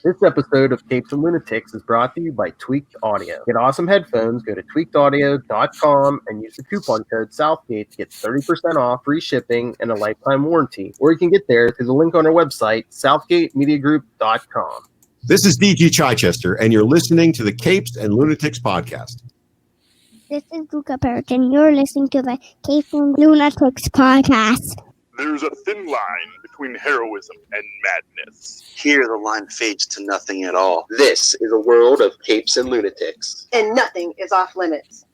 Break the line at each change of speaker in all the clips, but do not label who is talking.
This episode of Capes and Lunatics is brought to you by Tweaked Audio. Get awesome headphones, go to tweakedaudio.com and use the coupon code Southgate to get 30% off, free shipping, and a lifetime warranty. Or you can get there through the link on our website, southgatemediagroup.com.
This is DG Chichester, and you're listening to the Capes and Lunatics podcast.
This is Luca Parrott, and you're listening to the Capes and Lunatics podcast.
There's a thin line between heroism and madness.
Here the line fades to nothing at all.
This is a world of Capes and Lunatics.
And nothing is off limits.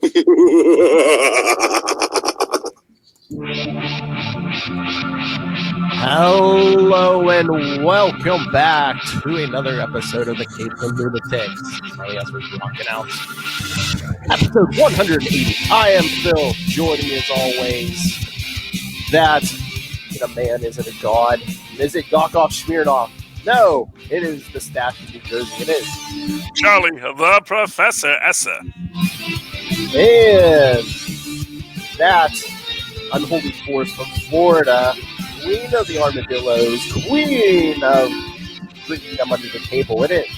Hello and welcome back to another episode of the Capes and Lunatics. Yes, we're rocking out. Episode 180. I am Phil. Joining me as always. That a man isn't a god. Is it Gokov Smirnoff? No, it is the staff of New Jersey. It is
Charlie, the Professor Essa.
And that unholy force from Florida, queen of the armadillos, queen of drinking them under the table. It is.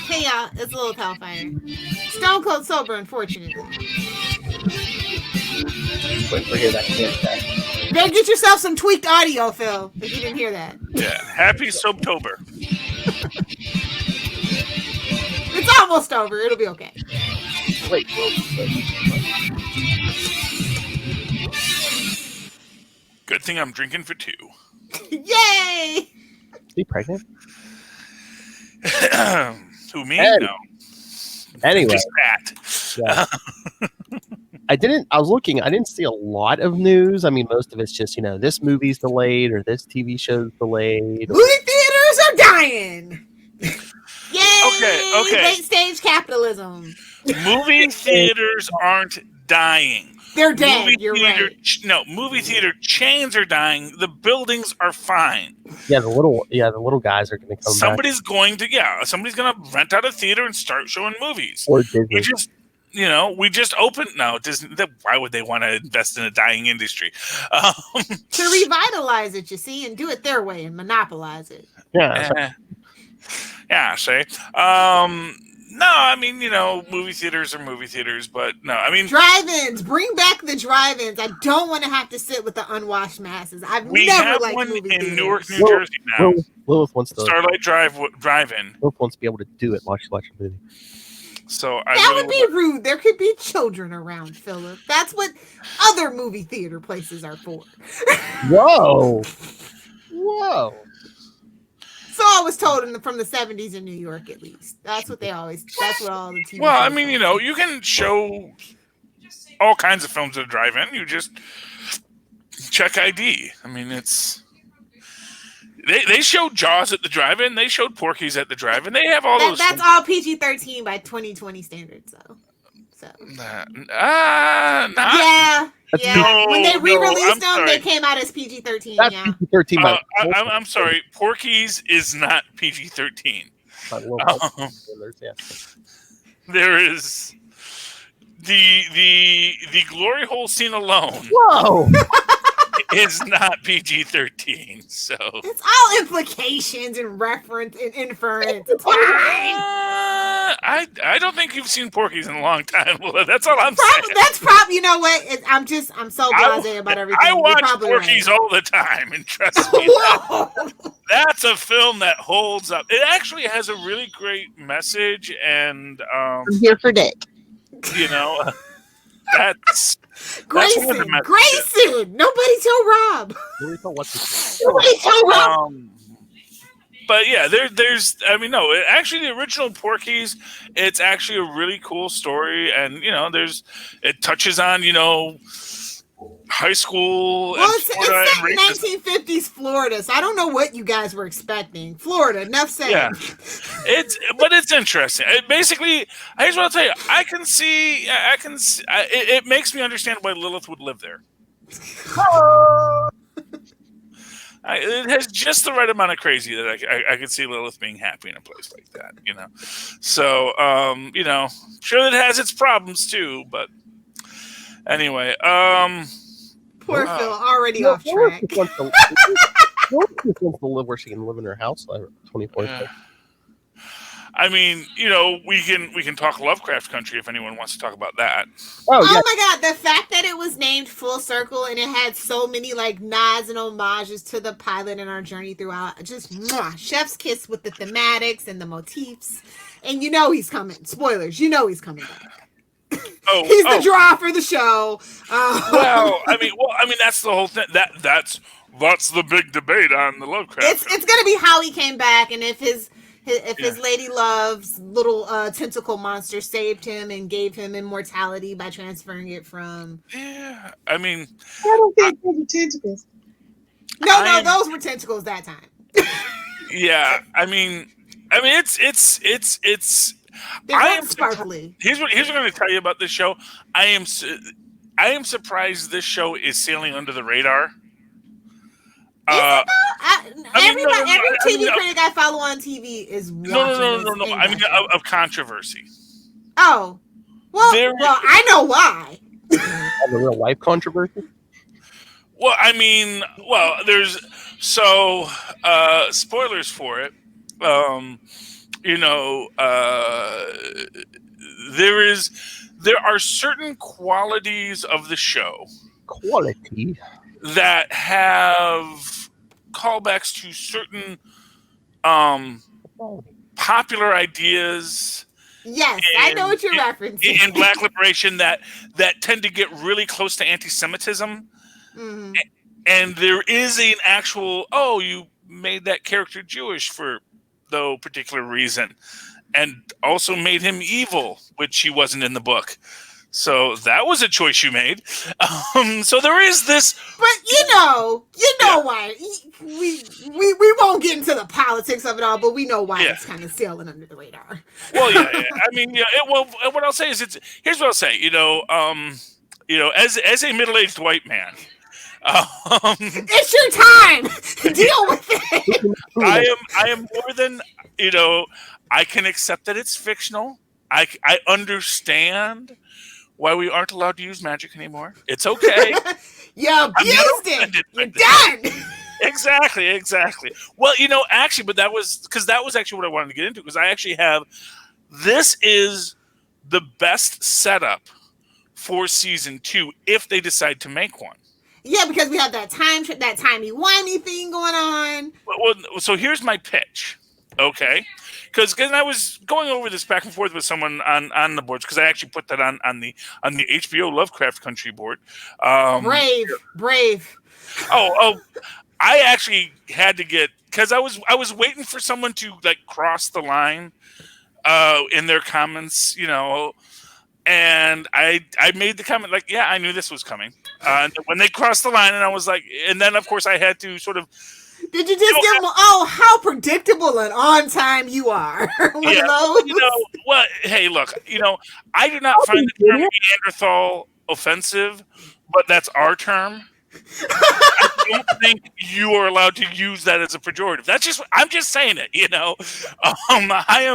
Hey y'all, it's a little Hellfire. Stone cold sober, unfortunately.
Wait for hear that can't say.
Then get yourself some tweaked audio, Phil, if you didn't hear that.
Yeah, happy Soaptober.
It's almost over. It'll be okay.
Wait.
Good thing I'm drinking for two.
Yay!
Is he pregnant?
Who, me?
Ed.
No.
Anyway.
Just that.
Yeah. I was looking, I didn't see a lot of news. I mean, most of it's just, this movie's delayed or this TV show's delayed.
Movie theaters are dying! Yay!
Okay.
Late stage capitalism.
Movie theaters aren't dying.
They're dead, you're right.
No, movie theater chains are dying. The buildings are fine.
Yeah, the little guys are going to come
Somebody's going to rent out a theater and start showing movies.
Or Disney.
We just opened. No, Disney. Why would they want to invest in a dying industry?
To revitalize it, you see, and do it their way and monopolize it.
Yeah.
Yeah, say. No, I mean, movie theaters are movie theaters, but no, I mean...
Drive-ins! Bring back the drive-ins. I don't want to have to sit with the unwashed masses.
We have one in Newark, New Jersey now.
Lilith wants to...
Starlight Drive-In.
Lilith wants to be able to do it while she watches a movie.
So
that would be rude. There could be children around, Philip. That's what other movie theater places are for.
Whoa!
So I was told from the 70s in New York, at least. That's what all the TV.
Well, I mean, you can show all kinds of films at a drive-in. You just check ID. I mean, it's... They showed Jaws at the drive-in. They showed Porky's at the drive-in. They have all those...
That's all PG-13 by 2020 standards, though. So.
Yeah.
No, when they re-released them, they came out as PG-13.
That's PG-13.
I'm sorry. Porky's is not PG-13. There is the glory hole scene alone.
Whoa.
Is not PG-13, so
it's all implications and reference and inference. It's fine.
I don't think you've seen Porky's in a long time. That's all I'm saying.
That's probably, you know what? I'm so blasé about everything.
I watch Porky's all the time, and trust me, that's a film that holds up. It actually has a really great message, and
I'm here for Dick.
That's
Grayson. Nobody tell Rob. Nobody tell Rob.
But yeah, there's. I mean, no. Actually, the original Porky's, it's actually a really cool story, and it touches on high school.
Well, it's set in 1950s Florida, so I don't know what you guys were expecting. Florida, enough said.
Yeah, it's interesting. Basically, I just want to tell you, I can see. It makes me understand why Lilith would live there. It has just the right amount of crazy that I could see Lilith being happy in a place like that, So, sure that it has its problems too, but anyway,
Poor Phil, already off track.
She wants to live where she can live in her house 24/7.
I mean, we can talk Lovecraft Country if anyone wants to talk about that.
Oh, yeah.
Oh my god, the fact that it was named Full Circle and it had so many like nods and homages to the pilot and our journey throughout, just chef's kiss with the thematics and the motifs. And he's coming. Spoilers, he's coming back. He's the draw for the show.
Well, I mean, that's the whole thing. That's the big debate on the Lovecraft.
It's gonna be how he came back and if his lady love's little tentacle monster saved him and gave him immortality by transferring it from.
Yeah, I mean,
I don't think those were tentacles.
No, those were tentacles that time.
Yeah, I mean, it's.
They're sparkly.
Here's what I'm going to tell you about this show. I am surprised this show is sailing under the radar.
Every TV critic I follow on TV is watching
no. I mean, of controversy.
Oh, well, I know why.
The real life controversy.
Well, I mean, there's spoilers for it. There are certain qualities of the show that have callbacks to certain popular ideas.
Yes, I know what you're referencing.
In Black Liberation that tend to get really close to anti-Semitism. Mm-hmm. And there is an actual, you made that character Jewish for no particular reason. And also made him evil, which he wasn't in the book. So that was a choice you made. So there is this,
but why we won't get into the politics of it all, but we know why it's kind of sailing under the radar.
Well, yeah. I mean, what I'll say is here's what I'll say. As a middle-aged white man,
it's your time. Deal with it.
I am more than I can accept that it's fictional. I understand why we aren't allowed to use magic anymore. It's okay.
You abused it. You're done.
Exactly. Well, actually, but that was actually what I wanted to get into, because I actually have, this is the best setup for season 2 if they decide to make one.
Yeah, because we have that timey-wimey thing going on.
Well, so here's my pitch, okay? Because I was going over this back and forth with someone on the boards, because I actually put that on the HBO Lovecraft Country board.
Brave.
Oh, I actually had to get, because I was waiting for someone to cross the line in their comments, and I made the comment I knew this was coming. When they crossed the line, and I was like, and then of course I had to sort of.
Did you just give them? Oh, how predictable and on time you are!
Well, hey, look, I do not find the term Neanderthal offensive, but that's our term. I don't think you are allowed to use that as a pejorative. I'm just saying it. I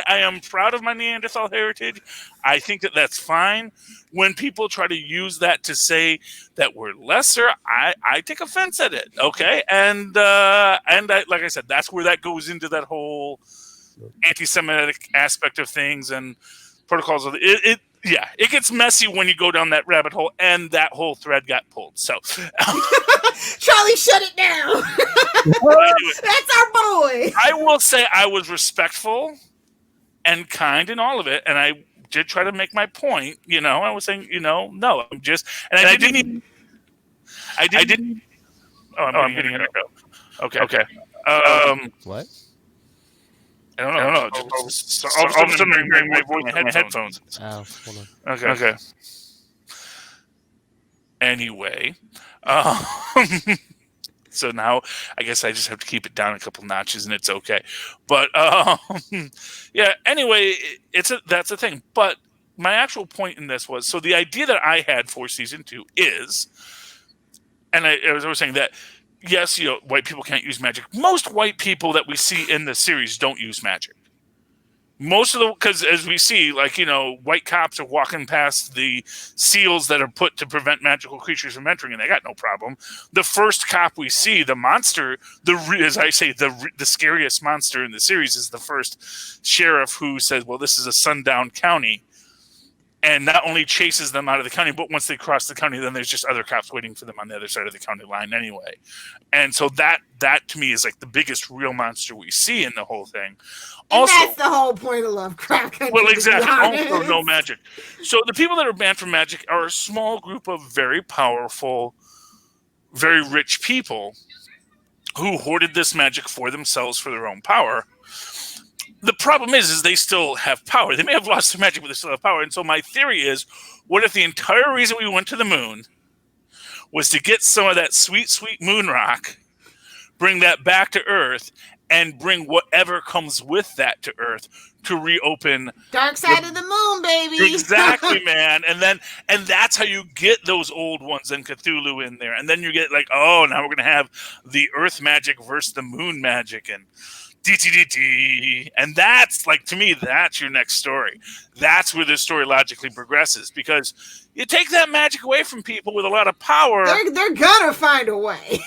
am proud of my Neanderthal heritage. I think that's fine. When people try to use that to say that we're lesser, I take offense at it. Okay, and like I said, that's where that goes into that whole anti-Semitic aspect of things and protocols of it. Yeah, it gets messy when you go down that rabbit hole, and that whole thread got pulled. So,
Charlie, shut it down. Anyway, that's our boy.
I will say I was respectful and kind in all of it, and I did try to make my point. I was saying, no, I'm just, and I didn't. Oh, I'm getting it. Okay.
What?
I don't know. Just all of a sudden, I'm hearing my voice in headphones.
Oh, hold on.
Okay. Anyway, so now I guess I just have to keep it down a couple notches, and it's okay. But yeah. Anyway, that's the thing. But my actual point in this was, so the idea that I had for season 2 is, and I was saying that. Yes, white people can't use magic. Most white people that we see in the series don't use magic. Most of the, because as we see, like, white cops are walking past the seals that are put to prevent magical creatures from entering, and they got no problem. The first cop we see, the monster, as I say, the scariest monster in the series is the first sheriff who says, well, this is a sundown county, and not only chases them out of the county, but once they cross the county, then there's just other cops waiting for them on the other side of the county line anyway. And so that to me is like the biggest real monster we see in the whole thing.
And that's the whole point of Lovecraft Country.
Well, exactly. Also, no magic. So the people that are banned from magic are a small group of very powerful, very rich people who hoarded this magic for themselves for their own power. The problem is they still have power. They may have lost their magic, but they still have power. And so my theory is, what if the entire reason we went to the moon was to get some of that sweet, sweet moon rock, bring that back to Earth, and bring whatever comes with that to Earth to reopen
Dark Side of the Moon, baby.
Exactly, man. And that's how you get those old ones and Cthulhu in there. And then you get like, oh, now we're gonna have the Earth magic versus the moon magic and DTDT. And that's like, to me, that's your next story. That's where this story logically progresses, because you take that magic away from people with a lot of power.
They're gonna find a way.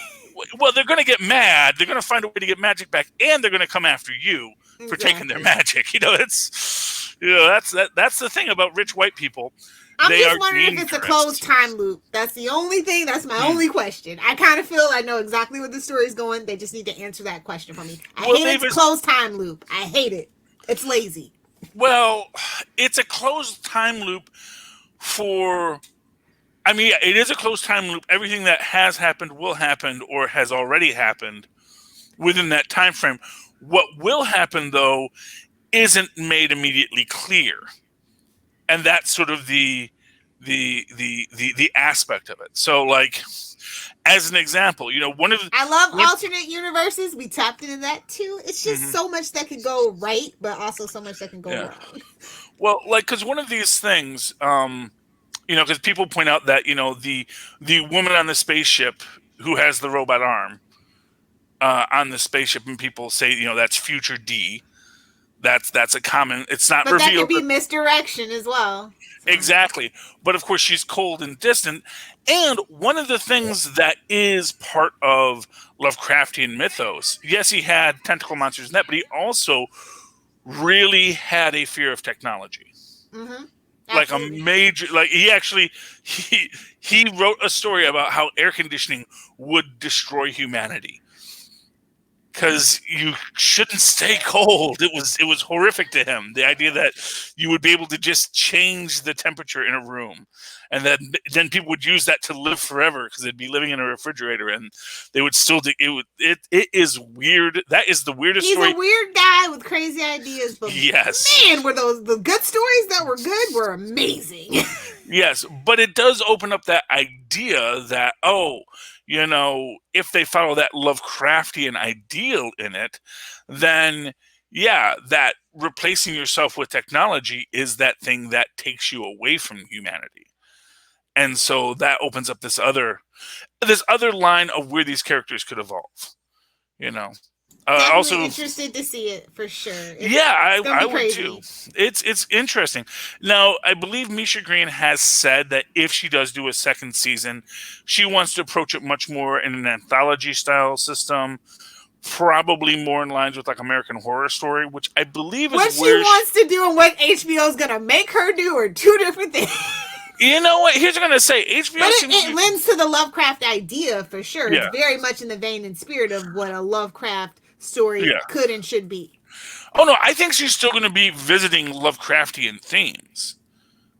Well, they're going to get mad. They're going to find a way to get magic back, and they're going to come after you for taking their magic. That's the thing about rich white people.
I'm just wondering if it's a closed time loop. That's the only thing. That's my only question. I kind of feel I know exactly where the story's going. They just need to answer that question for me. I hate it's closed time loop. I hate it. It's lazy.
Well, it's a closed time loop for... I mean, it is a closed time loop. Everything that has happened, will happen, or has already happened within that time frame. What will happen, though, isn't made immediately clear, and that's sort of the aspect of it. So, like, as an example, one of the,
I love alternate universes. We tapped into that too. It's just so much that can go right, but also so much that can go wrong.
Well, like, because one of these things. Because people point out that, the woman on the spaceship who has the robot arm on the spaceship, and people say, that's future D. That's a common, it's not revealed. But
that could be misdirection as well.
Exactly. But of course, she's cold and distant. And one of the things that is part of Lovecraftian mythos, yes, he had tentacle monsters in that, but he also really had a fear of technology.
Mm-hmm.
Like a major, like he wrote a story about how air conditioning would destroy humanity, because you shouldn't stay cold. It was horrific to him. The idea that you would be able to just change the temperature in a room, and then people would use that to live forever, because they'd be living in a refrigerator, and they would still do it. It is weird. That is the weirdest story.
He's a weird guy with crazy ideas, but man, were the good stories that were good were amazing.
Yes, but it does open up that idea that, if they follow that Lovecraftian ideal in it, then that replacing yourself with technology is that thing that takes you away from humanity. And so that opens up this other line of where these characters could evolve. Also
interested to see it for sure.
I would too. It's interesting. Now, I believe Misha Green has said that if she does do a second season, she wants to approach it much more in an anthology style system, probably more in lines with like American Horror Story, which I believe is
what she wants to do and what HBO is going to make her do are two different things.
You know what? Here's what I'm going to say. HBO
but it lends to the Lovecraft idea for sure. Yeah. It's very much in the vein and spirit of what a Lovecraft story could and should be.
Oh, no. I think she's still going to be visiting Lovecraftian themes.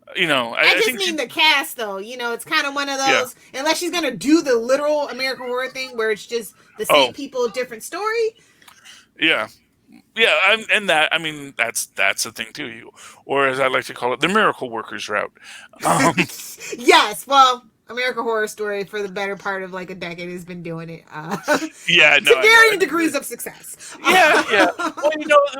I just mean the cast, though. It's kind of one of those, unless she's going to do the literal American Horror thing where it's just the same people, different story.
Yeah. Yeah, and that, I mean, that's the thing too, or as I like to call it, the miracle workers route.
Yes, well, American Horror Story for the better part of like a decade has been doing it. To varying degrees of success.
Yeah. Well,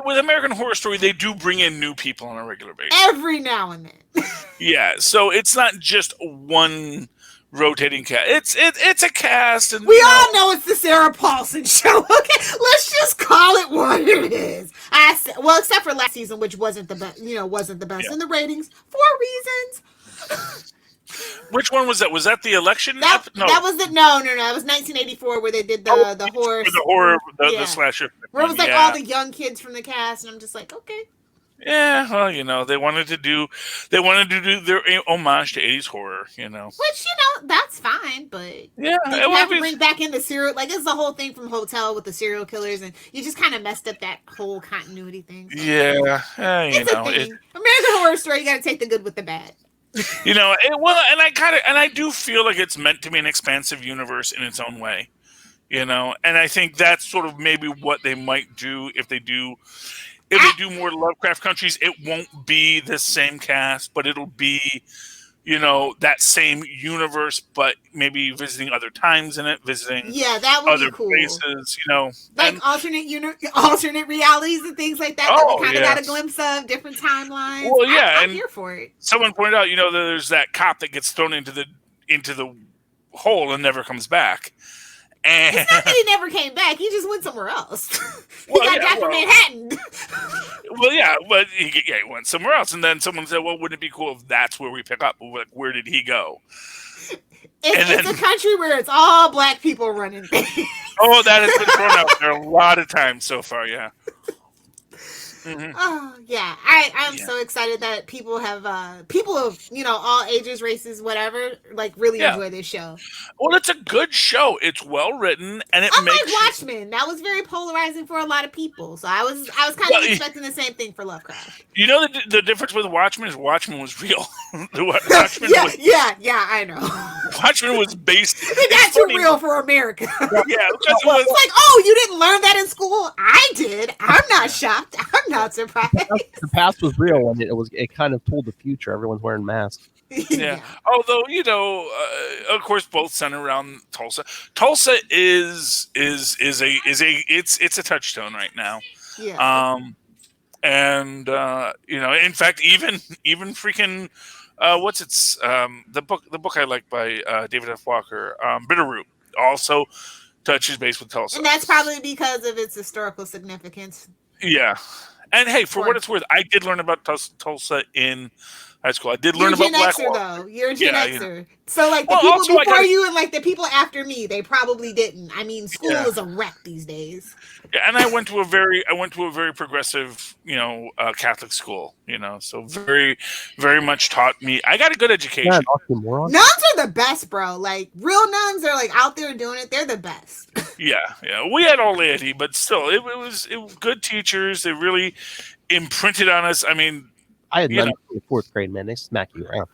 with American Horror Story, they do bring in new people on a regular basis.
Every now and then.
Yeah, so it's not just one rotating cast. It's a cast, and
we all know it's the Sarah Paulson show. Okay, let's just call it what it is. Well, except for last season, which wasn't the best. Wasn't the best in the ratings for reasons.
Which one was that? Was that the election?
That was the no. It was 1984 where they did the horror.
The horror, the slasher.
Where it was like all the young kids from the cast, and I'm just like, okay.
Yeah, well, they wanted to do their homage to 80s horror,
Which, that's fine, but
yeah,
you have to bring back in the serial, like it's the whole thing from Hotel with the serial killers, and you just kind of messed up that whole continuity thing. So.
Yeah,
it's a thing. American Horror Story, you got to take the good with the bad.
And I do feel like it's meant to be an expansive universe in its own way, and I think that's sort of maybe what they might do if they do. If they do more Lovecraft countries, it won't be the same cast, but it'll be, that same universe, but maybe visiting other times in it, visiting
that would
other
be cool.
places,
like alternate realities and things like that. That we kind of got a glimpse of different timelines.
Well, yeah,
I'm here for it.
Someone pointed out, there's that cop that gets thrown into the hole and never comes back. And
it's not that he never came back. He just went somewhere else. He got back from Manhattan.
Well, yeah, but he went somewhere else. And then someone said, well, wouldn't it be cool if that's where we pick up? Like, where did he go?
It's a country where it's all black people running things.
Oh, that has been thrown out there a lot of times so far, yeah. Mm-hmm.
Oh yeah, I'm so excited that people of all ages, races, whatever, like really enjoy this show.
Well, it's a good show. It's well written, and it
Unlike
makes
Watchmen, that was very polarizing for a lot of people. So I was kind of expecting the same thing for Lovecraft.
The difference with Watchmen is Watchmen was real.
Watchmen I know.
Watchmen was based.
It got too real for America.
Yeah, because it was
like, oh, you didn't learn that in school? I did. I'm not shocked. I'm not surprised.
The past was real, and it kind of told the future. Everyone's wearing masks.
Yeah. Although, of course, both center around Tulsa. Tulsa is a touchstone right now.
Yeah.
In fact, even freaking the book I like by David F. Walker, Bitterroot, also touches base with Tulsa.
And that's probably because of its historical significance.
Yeah. And hey, for what it's worth, I did learn about Tulsa in high school. I did learn about Blackwater.
Though. You're a Gen Xer. So like the people before you and like the people after me, they probably didn't. I mean, school is a wreck these days.
Yeah, and I went to a very progressive, Catholic school, so very, very much taught me. I got a good education.
Nuns are the best, bro. Like real nuns are like out there doing it. They're the best.
Yeah. We had all laity, but still, it was good teachers. They really imprinted on us. I mean,
I had nuns in the 4th grade, man. They smack you around.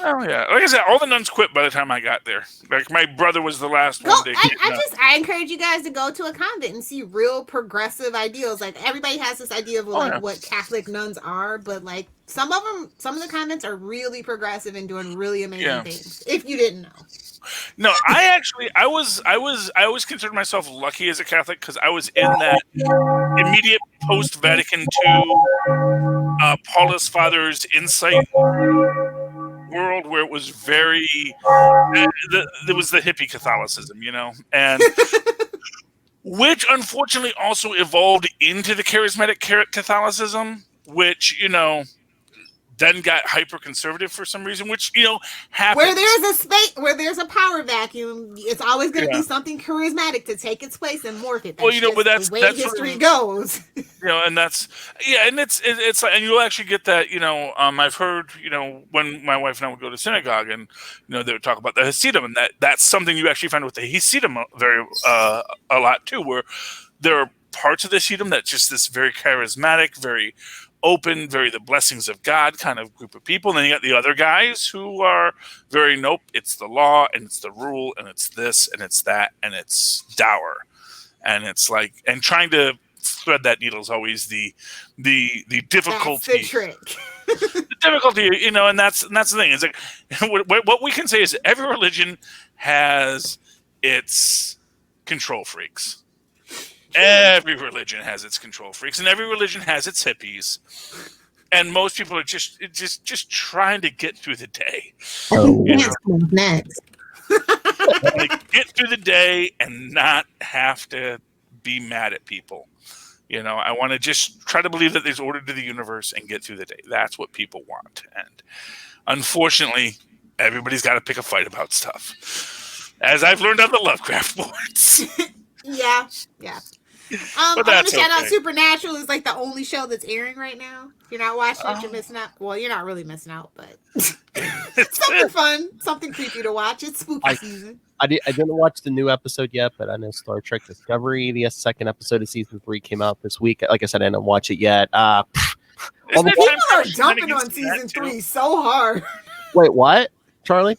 Oh yeah, like I said, all the nuns quit by the time I got there. Like my brother was the last one.
I encourage you guys to go to a convent and see real progressive ideals. Like everybody has this idea of what Catholic nuns are, but like some of the convents are really progressive and doing really amazing things. If you didn't know.
No, I always considered myself lucky as a Catholic because I was in that immediate post Vatican II Paulus Father's insight world where it was very there was the hippie Catholicism, and which unfortunately also evolved into the charismatic Catholicism, which then got hyper conservative for some reason, which happens.
Where there's a space, where there's a power vacuum, it's always going to be something charismatic to take its place and morph it.
But that's
the way history goes.
And that's and it's like, and you'll actually get that. I've heard when my wife and I would go to synagogue, and they would talk about the Hasidim, and that's something you actually find with the Hasidim very a lot too, where there are parts of the Hasidim that's just this very charismatic, very open, very the blessings of God kind of group of people. And then you got the other guys who are very, nope, it's the law and it's the rule and it's this and it's that and it's dour. And it's like, and trying to thread that needle is always the difficulty.
That's the trick.
The difficulty, and that's the thing. It's like, what we can say is every religion has its control freaks. Every religion has its control freaks, and every religion has its hippies. And most people are just trying to get through the day.
Next.
Like, get through the day and not have to be mad at people. You know, I want to just try to believe that there's order to the universe and get through the day. That's what people want. And unfortunately, everybody's got to pick a fight about stuff. As I've learned on the Lovecraft boards.
Yeah. I want
that's
to shout out
okay.
Supernatural is like the only show that's airing right now. If you're not watching it, you're missing out. Well, you're not really missing out, but something fun, something creepy to watch. It's spooky season.
I didn't watch the new episode yet, but I know Star Trek Discovery, the second episode of season 3 came out this week. Like I said, I didn't watch it yet.
Isn't there
People
time
are
travel
jumping
shenanigans
on
in
season
that, too?
3 so hard.
Wait, what, Charlie?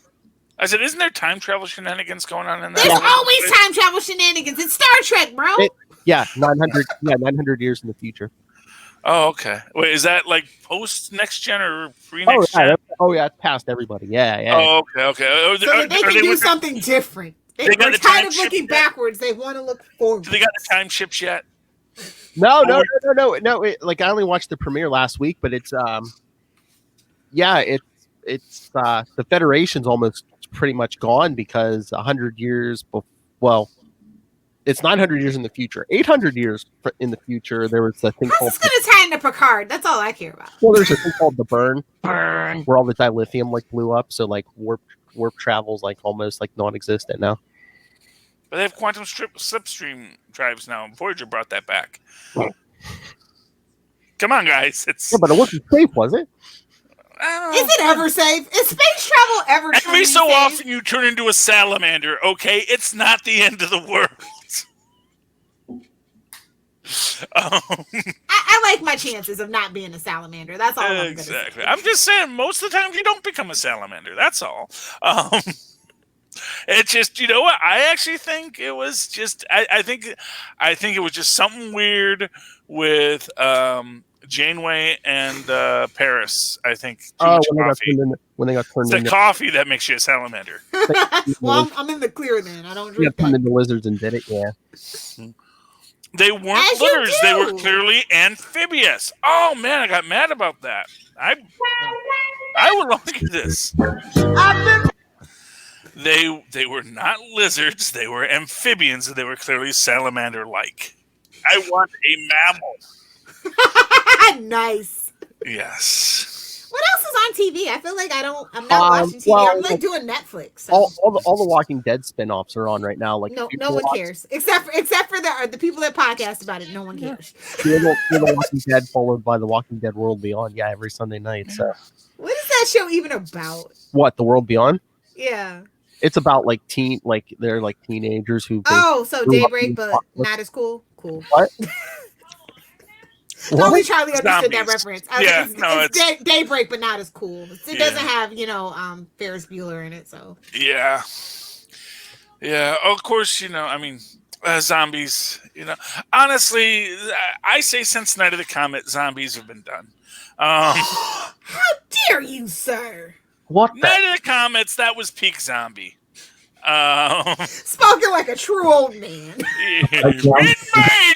I said, isn't there time travel shenanigans going on in that?
There's always time travel shenanigans. It's Star Trek, bro.
Yeah, 900 years in the future.
Oh, okay. Wait, is that like post next gen or pre next gen?
It's past everybody. Yeah.
Oh, okay.
So that they can do something different. They're tired of looking backwards. They want to look forward.
Do they got the time ships yet?
No. Like, I only watched the premiere last week, but it's the Federation's almost pretty much gone because 100 years it's 900 years in the future. 800 years in the future, there was a thing
How's
called...
this going to tie into Picard? That's all I care about.
Well, there's a thing called the burn, where all the dilithium like blew up, so like warp travel's like almost like non-existent now.
But they have quantum slipstream drives now. Voyager brought that back. Come on, guys.
But it wasn't safe, was it?
Is it ever safe? Is space travel ever
Every so
safe?
often you turn into a salamander, okay? It's not the end of the world.
I like my chances of not being a salamander. That's all I'm going to say.
Exactly. I'm just saying, most of the time you don't become a salamander. That's all. It's just, you know what? I actually think it was just. I think it was just something weird with Janeway and Paris. I think.
When they got turned
it's
into
the coffee that makes you a salamander.
Well, I'm in the clear then. I don't drink
turned
that.
into lizards and did it. Yeah.
They weren't litters. They were clearly amphibious. Oh man, I got mad about that. I would look at this. They were not lizards. They were amphibians, and they were clearly salamander-like. I want a mammal.
Nice.
Yes.
What else is on TV? I feel like I'm not watching TV. I'm like doing Netflix. So.
All the Walking Dead spin-offs are on right now. Like
no one cares except for the people that podcast about it. No one cares.
The Walking Dead followed by the Walking Dead World Beyond. Yeah, every Sunday night. So
what is that show even about?
What, the World Beyond?
Yeah.
It's about they're like teenagers who.
So Daybreak, but not as cool. Cool.
What?
Only Charlie understood that reference.
It's
Daybreak, but not as cool. It doesn't have Ferris Bueller in it, so.
Yeah. Of course, zombies. Honestly, I say since Night of the Comet, zombies have been done.
How dare you, sir?
What?
Night of the Comets, that was peak zombie.
Spoken like a true old man.
In my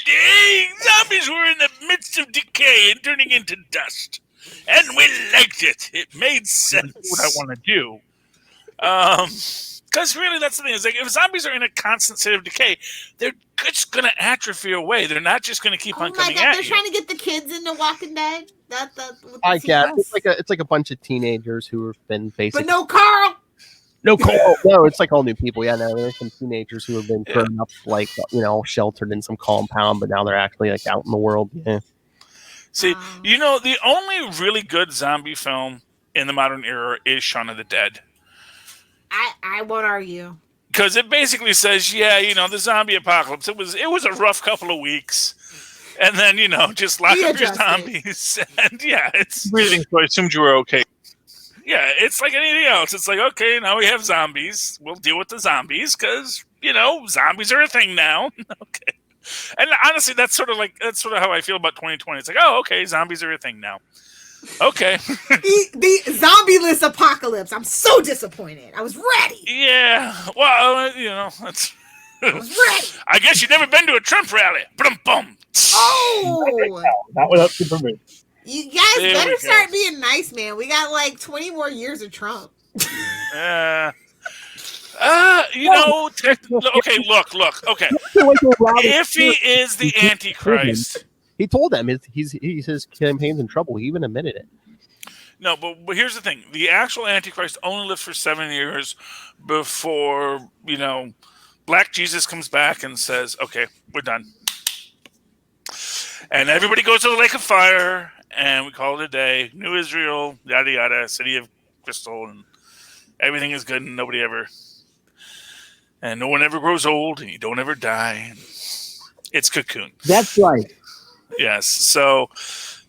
day, zombies were in the midst of decay and turning into dust. And we liked it. It made sense. That's what I want to do. Because really, that's the thing. Is like if zombies are in a constant state of decay, they're just going to atrophy away. They're not just going to keep on coming at you.
They're trying to get the kids into Walking Dead.
I guess it's like a bunch of teenagers who have been basically.
But no Carl.
No, Carl. No, it's like all new people. Yeah, no, there's some teenagers who have been grown up, like sheltered in some compound, but now they're actually like out in the world. Yeah.
See, the only really good zombie film in the modern era is Shaun of the Dead.
I won't argue.
Because it basically says, the zombie apocalypse. It was a rough couple of weeks, and then just lock up your zombies, and it's
breathing. So I assumed you were okay.
Yeah, it's like anything else. It's like, okay, now we have zombies. We'll deal with the zombies because zombies are a thing now. Okay, and honestly, that's sort of how I feel about 2020. It's like, oh, okay, zombies are a thing now. Okay.
the zombie-less apocalypse. I'm so disappointed. I was ready.
Yeah. Well, that's.
I was ready.
I guess you've never been to a Trump rally. Boom.
Oh.
That was up for me.
You guys better start being nice, man. We got like 20 more years of Trump.
Okay, look. Okay, if he is the Antichrist,
he told them his campaign's in trouble. He even admitted it.
no, but here's the thing: the actual Antichrist only lives for 7 years before Black Jesus comes back and says, "Okay, we're done," and everybody goes to the lake of fire, and we call it a day. New Israel, yada yada, city of crystal, and everything is good, and nobody ever. And no one ever grows old, and you don't ever die. It's Cocoon.
That's right.
Yes. So,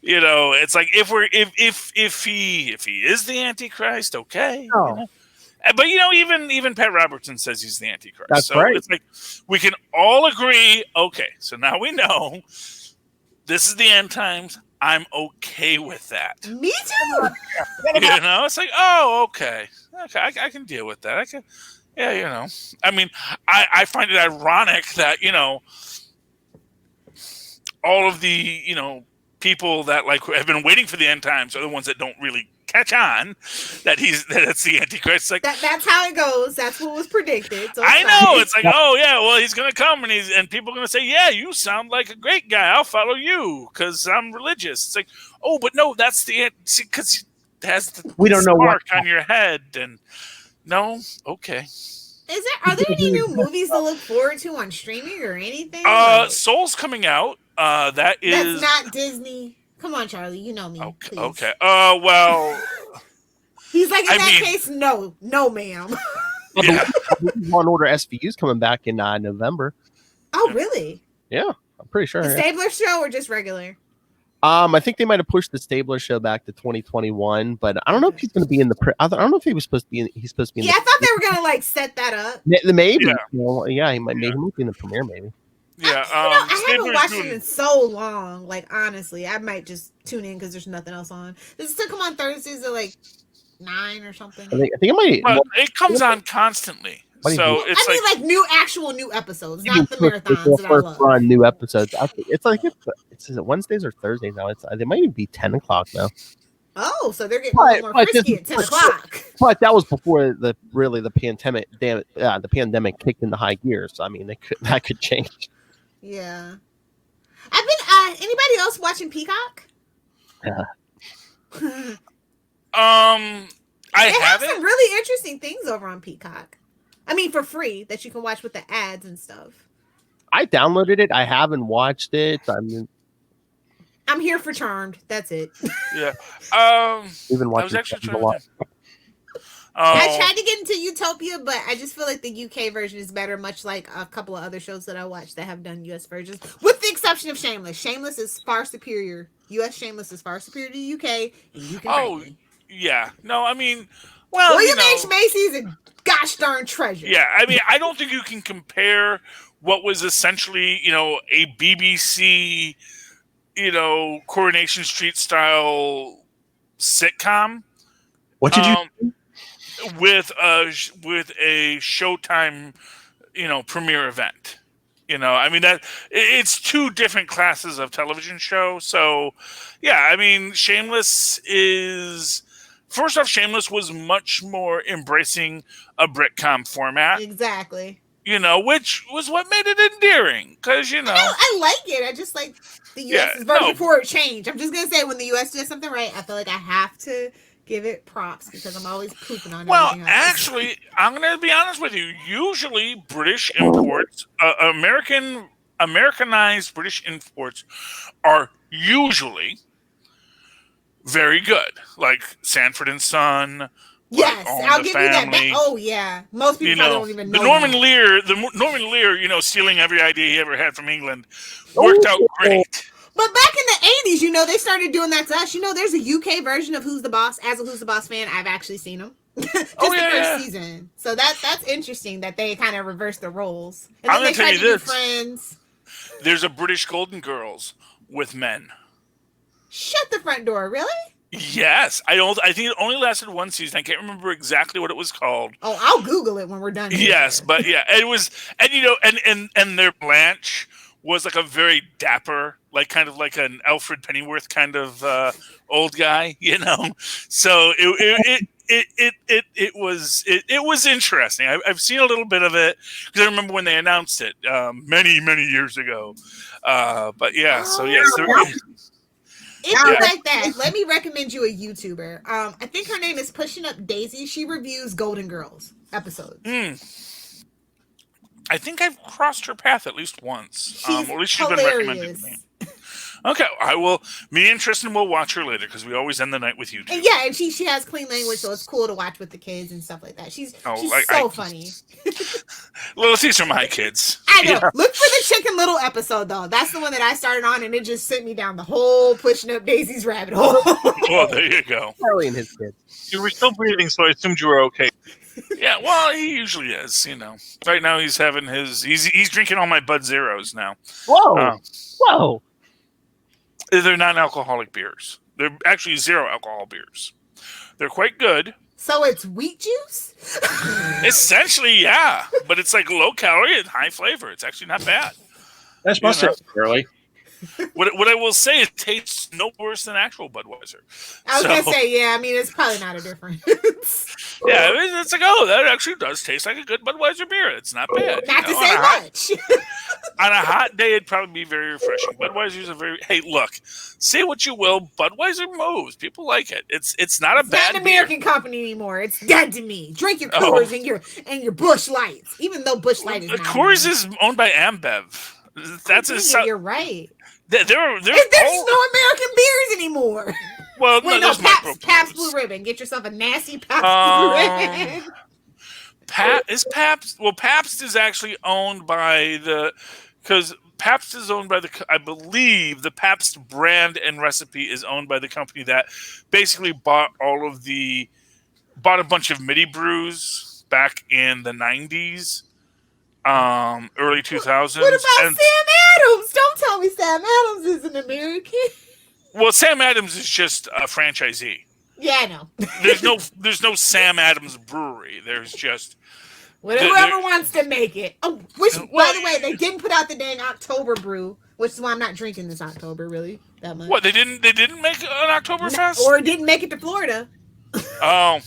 it's like if he is the Antichrist, okay.
Oh.
But even Pat Robertson says he's the Antichrist.
That's
so
right.
It's like we can all agree. Okay, so now we know this is the end times. I'm okay with that.
Me too.
It's like, oh, okay, I can deal with that. I can. Yeah, I mean, I find it ironic that, all of the, people that have been waiting for the end times are the ones that don't really catch on that it's the Antichrist. It's like
that's how it goes. That's what was predicted. So
I know. It's like, oh yeah, well he's gonna come and people are gonna say, yeah, you sound like a great guy. I'll follow you because I'm religious. It's like, oh, but no, that's because it has the mark on your head and. No? Okay.
Are there any new movies to look forward to on streaming or anything?
Soul's coming out. That's
not Disney. Come on, Charlie. You know me.
Okay.
Please.
Okay. Well.
He's like, in that case, no, ma'am.
Yeah.
Law and Order SVU is coming back in November.
Oh, really?
Yeah, I'm pretty sure.
The Stabler show or just regular?
I think they might have pushed the Stabler show back to 2021, but I don't know if he's going to be in the. I don't know if he was supposed to be. He's supposed to be. In
I thought they were going to set that up.
Maybe.
Yeah.
He might be in the premiere. Maybe.
Yeah.
I haven't watched it in so long. Honestly, I might just tune in because there's nothing else on. Does it still come on Thursdays at 9 or something?
I think it might.
Well, it comes on constantly. So it's
new episodes, not the marathons.
The first run new episodes. It's is it Wednesdays or Thursdays now? They might even be 10 o'clock now.
Oh, so they're getting more frisky at 10 o'clock.
But that was before the pandemic. The pandemic kicked into high gear. So I mean, that could change.
Yeah, I've been. Anybody else watching Peacock?
Yeah.
They
have some really interesting things over on Peacock. I mean, for free that you can watch with the ads and stuff.
I downloaded it. I haven't watched it.
I'm here for Charmed. That's it.
Yeah.
Even watching.
I was actually trying
I tried to get into Utopia, but I just feel like the UK version is better, much like a couple of other shows that I watched that have done US versions, with the exception of Shameless. Shameless is far superior. US Shameless is far superior to UK. And you can
yeah. No, I mean, well,
William H. Macy is a gosh darn treasure.
Yeah, I mean, I don't think you can compare what was essentially, a BBC, Coronation Street style sitcom.
What did you?
With a Showtime, premiere event. I mean that it's two different classes of television show. So, yeah, I mean, Shameless is. First off, Shameless was much more embracing a Britcom format.
Exactly.
Which was what made it endearing. Because,
I like it. I just like the U.S.'s version before it changed. I'm just going to say, when the U.S. does something right, I feel like I have to give it props because I'm always pooping on it.
Well, actually, I'm going to be honest with you. Usually, British imports, Americanized British imports are usually very good, like Sanford and Son.
Yes, I'll give
Family.
you that. Oh yeah, most people don't even know.
The Norman Lear, stealing every idea he ever had from England, worked out great.
But back in the 80s, they started doing that to us. There's a UK version of Who's the Boss. As a Who's the Boss fan, I've actually seen them. Just the first season. So that's interesting that they kind of reversed the roles. And
I'm going to tell you this.
Friends.
There's a British Golden Girls with men.
Shut the front door, really?
Yes. I think it only lasted one season. I can't remember exactly what it was called.
Oh, I'll Google it when we're done.
Yes, but yeah, it was, and their Blanche was like a very dapper, kind of like an Alfred Pennyworth kind of old guy, So it was interesting. I've seen a little bit of it because I remember when they announced it many years ago. But yeah, so yes,
if you like that, let me recommend you a YouTuber. I think her name is Pushing Up Daisy. She reviews Golden Girls episodes.
I think I've crossed her path at least once.
She's
or at least she's
hilarious.
been recommended to me. Okay, I will. Me and Tristan will watch her later because we always end the night with YouTube.
And yeah, and she has clean language, so it's cool to watch with the kids and stuff like that. She's so funny.
Well, these are my kids.
I know. Yeah. Look for the Chicken Little episode though. That's the one that I started on, and it just sent me down the whole Pushing Up Daisy's rabbit hole.
Oh, there you go.
Charlie and his kids.
You were still breathing, so I assumed you were okay.
Yeah, well, he usually is. Right now he's having he's drinking all my Bud Zeros now.
Whoa, whoa.
They're non-alcoholic beers. They're actually zero alcohol beers. They're quite good.
So it's wheat juice?
Essentially, yeah. But it's like low calorie and high flavor. It's actually not bad.
That's my sense, Charlie.
What I will say, it tastes no worse than actual Budweiser.
I was going to say, yeah, I mean, it's probably not a difference.
Yeah, it's like, that actually does taste like a good Budweiser beer. It's not bad.
Not to say much.
On a hot day, it'd probably be very refreshing. Budweiser's hey, look, say what you will, Budweiser moves. People like it. It's not a bad
not an American company anymore. It's dead to me. Drink your Coors and your Busch Lights, even though Busch Light is not.
Coors is owned by AmBev.
You're right.
There's
no American beers anymore.
Well,
wait, no, Pabst Blue Ribbon. Get yourself a nasty Pabst Blue Ribbon.
Pabst is actually owned by because Pabst is owned by I believe the Pabst brand and recipe is owned by the company that basically bought a bunch of midi brews back in the 90s. Early 2000s.
What about Sam Adams? Don't tell me Sam Adams is an American.
Well, Sam Adams is just a franchisee.
Yeah, I know.
There's no Sam Adams brewery. There's just
whoever wants to make it. Oh, by the way, they didn't put out the dang October brew, which is why I'm not drinking this October really that much.
What, they didn't make an Oktoberfest?
Or didn't make it to Florida.
Oh.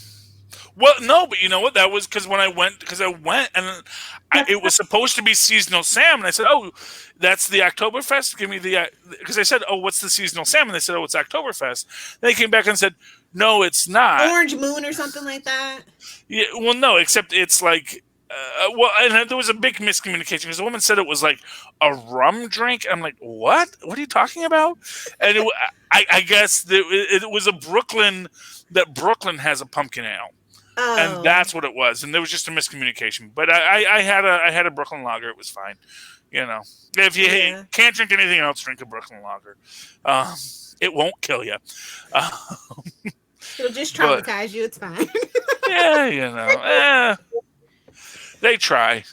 Well, no, but you know what? That was because I went and it was supposed to be seasonal Sam, and I said, "Oh, that's the Oktoberfest. Give me because I said, "Oh, what's the seasonal Sam?" And they said, "Oh, it's Oktoberfest." They came back and said, "No, it's not.
Orange Moon or something like that."
Yeah, well, no, except it's like, and there was a big miscommunication because the woman said it was like a rum drink. I'm like, what? What are you talking about? And I guess it was a Brooklyn has a pumpkin ale.
Oh.
And that's what it was, and there was just a miscommunication. But I had a Brooklyn Lager; it was fine. If you can't drink anything else, drink a Brooklyn Lager. It won't kill you.
It'll just traumatize you. It's fine.
Yeah, they try,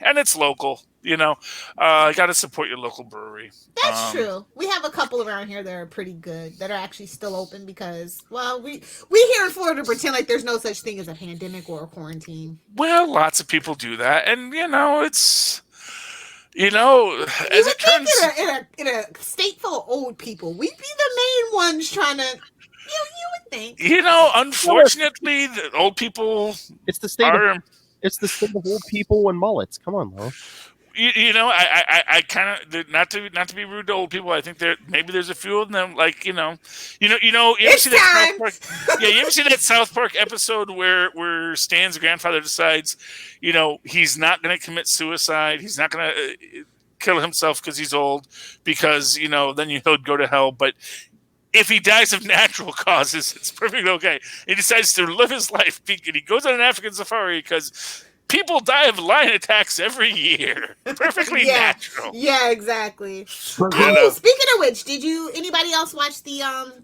and it's local. Got to support your local brewery.
That's true. We have a couple around here that are pretty good, that are actually still open because, well, we here in Florida pretend like there's no such thing as a pandemic or a quarantine.
Well, lots of people do that, and it's, as it turns
in a state full of old people, we'd be the main ones trying to. You would think.
Unfortunately, the old people.
It's the state of old people and mullets. Come on, though.
I kind of not to be rude to old people. I think maybe there's a few of them like you ever see that South Park? Yeah, you ever see that South Park episode where Stan's grandfather decides, he's not going to commit suicide. He's not going to kill himself because he's old because then he'll go to hell. But if he dies of natural causes, it's perfectly okay. He decides to live his life, and he goes on an African safari because people die of lion attacks every year. Perfectly natural.
Yeah, exactly. Oh, speaking of which, did anybody else watch the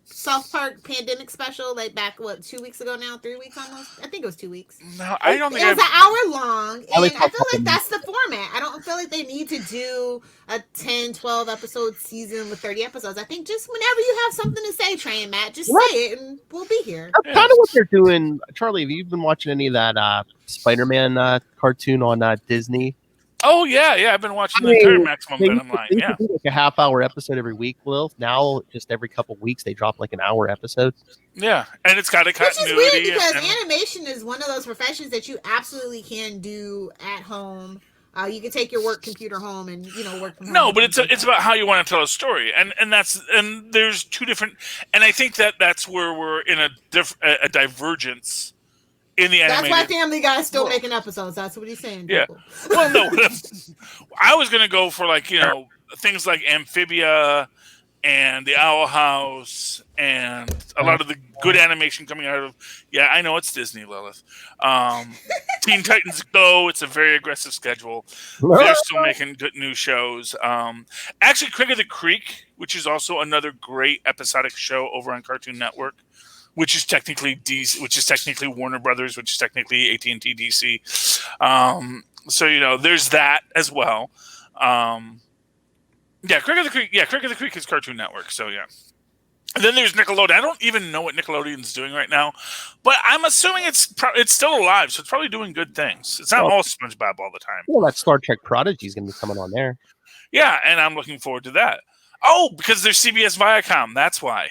South Park pandemic special? Like back 2 weeks ago now, 3 weeks almost? I think it was 2 weeks.
No, I don't think
it was an hour long, and I feel like that's the format. I don't feel like they need to do a 10, 12 episode season with 30 episodes. I think just whenever you have something to say, Trey and Matt, just say it, and we'll be here.
That's kind of what they're doing. Charlie, have you been watching any of that Spider-Man cartoon on Disney?
Oh yeah, I've been watching the
I mean,
entire Maximum
They
Venom line.
used
Yeah,
to do like a half-hour episode every week, Will. Now, just every couple weeks, they drop like an hour episode.
yeah, and it's got a
Which is
continuity.
weird because
and
animation is one of those professions that you absolutely can do at home. You can take your work computer home and work from home.
No, but it's about how you want to tell a story, and there's two different, and I think that's where we're in a divergence in the animated.
That's why Family Guy is still making episodes. That's what he's saying.
Yeah.
People.
Well, no, I was gonna go for things like Amphibia and the Owl House and a lot of the good animation coming out of. Yeah, I know it's Disney, Lilith. Teen Titans Go. It's a very aggressive schedule. They're still making good new shows. Actually, Craig of the Creek, which is also another great episodic show over on Cartoon Network, which is technically DC, which is technically Warner Brothers, which is technically AT&T DC. So there's that as well. Craig of the Creek. Yeah, Craig of the Creek is Cartoon Network. So yeah. And then there's Nickelodeon. I don't even know what Nickelodeon's doing right now, but I'm assuming it's still alive, so it's probably doing good things. It's not all SpongeBob all the time.
Well, that Star Trek Prodigy is going to be coming on there.
Yeah, and I'm looking forward to that. Oh, because there's CBS Viacom. That's why.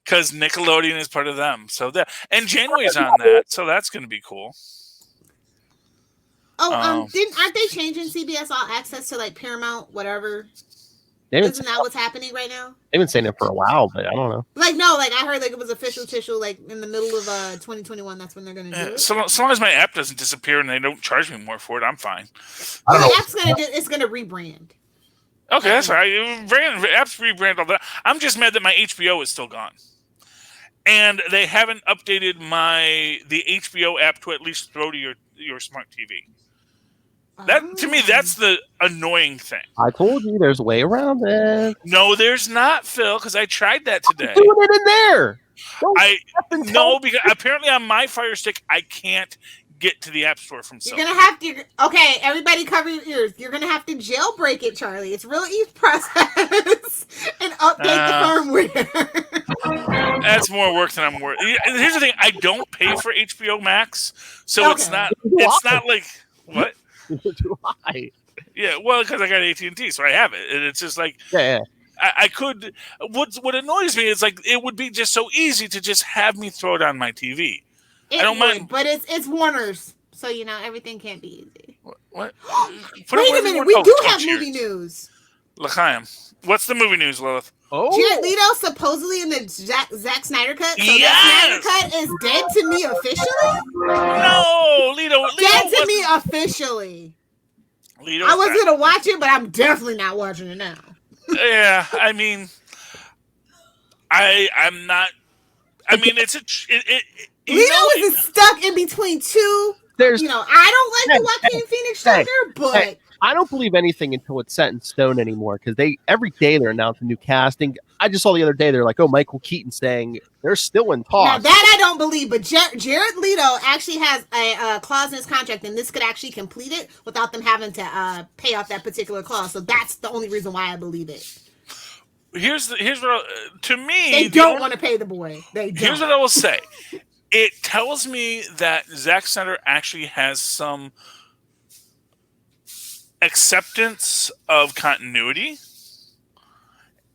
Because Nickelodeon is part of them. So and Janeway's on that, so that's going to be cool.
Oh, aren't they changing CBS All Access to like Paramount, whatever? Isn't that what's happening right now?
They've been saying it for a while, but I don't know.
I heard it was official like in the middle of 2021. That's when they're going to do it.
So long as my app doesn't disappear and they don't charge me more for it, I'm fine.
The app's going to rebrand.
Okay, that's right. Apps rebrand all that. I'm just mad that my HBO is still gone. And they haven't updated the HBO app to at least throw to your smart TV. To me, that's the annoying thing.
I told you there's a way around it.
No, there's not, Phil, because I tried that today.
Doing it in there.
Because apparently on my Fire Stick, I can't get to the App Store from Sony.
You're going to have to... Okay, everybody cover your ears. You're going to have to jailbreak it, Charlie. It's real easy process. And update the firmware.
That's more work than I'm worth. Here's the thing. I don't pay for HBO Max, so it's not like... What?
Too high.
Yeah, well, because I got AT&T, so I have it, and it's just like I could. What annoys me is like it would be just so easy to just have me throw it on my TV. I don't mind,
but it's Warner's, so everything can't be easy.
What?
Wait a minute, we do have movie news.
L'chaim, what's the movie news, Lilith?
Oh, Jared Leto supposedly in the Zack Snyder cut. So that Snyder cut is dead to me officially.
No, Leto
dead to me officially. I was gonna watch it, but I'm definitely not watching it now.
Yeah, I mean, I'm not. I mean, it's
Leto is stuck in between two. I don't like the Joaquin Phoenix Joker, but.
I don't believe anything until it's set in stone anymore because every day they're announcing new casting. I just saw the other day they're like, Michael Keaton saying they're still in talks.
Now that I don't believe, but Jared Leto actually has a clause in his contract, and this could actually complete it without them having to pay off that particular clause. So that's the only reason why I believe it.
Here's what to me
they don't want to pay the boy. They don't.
Here's what I will say. It tells me that Zack Snyder actually has some acceptance of continuity,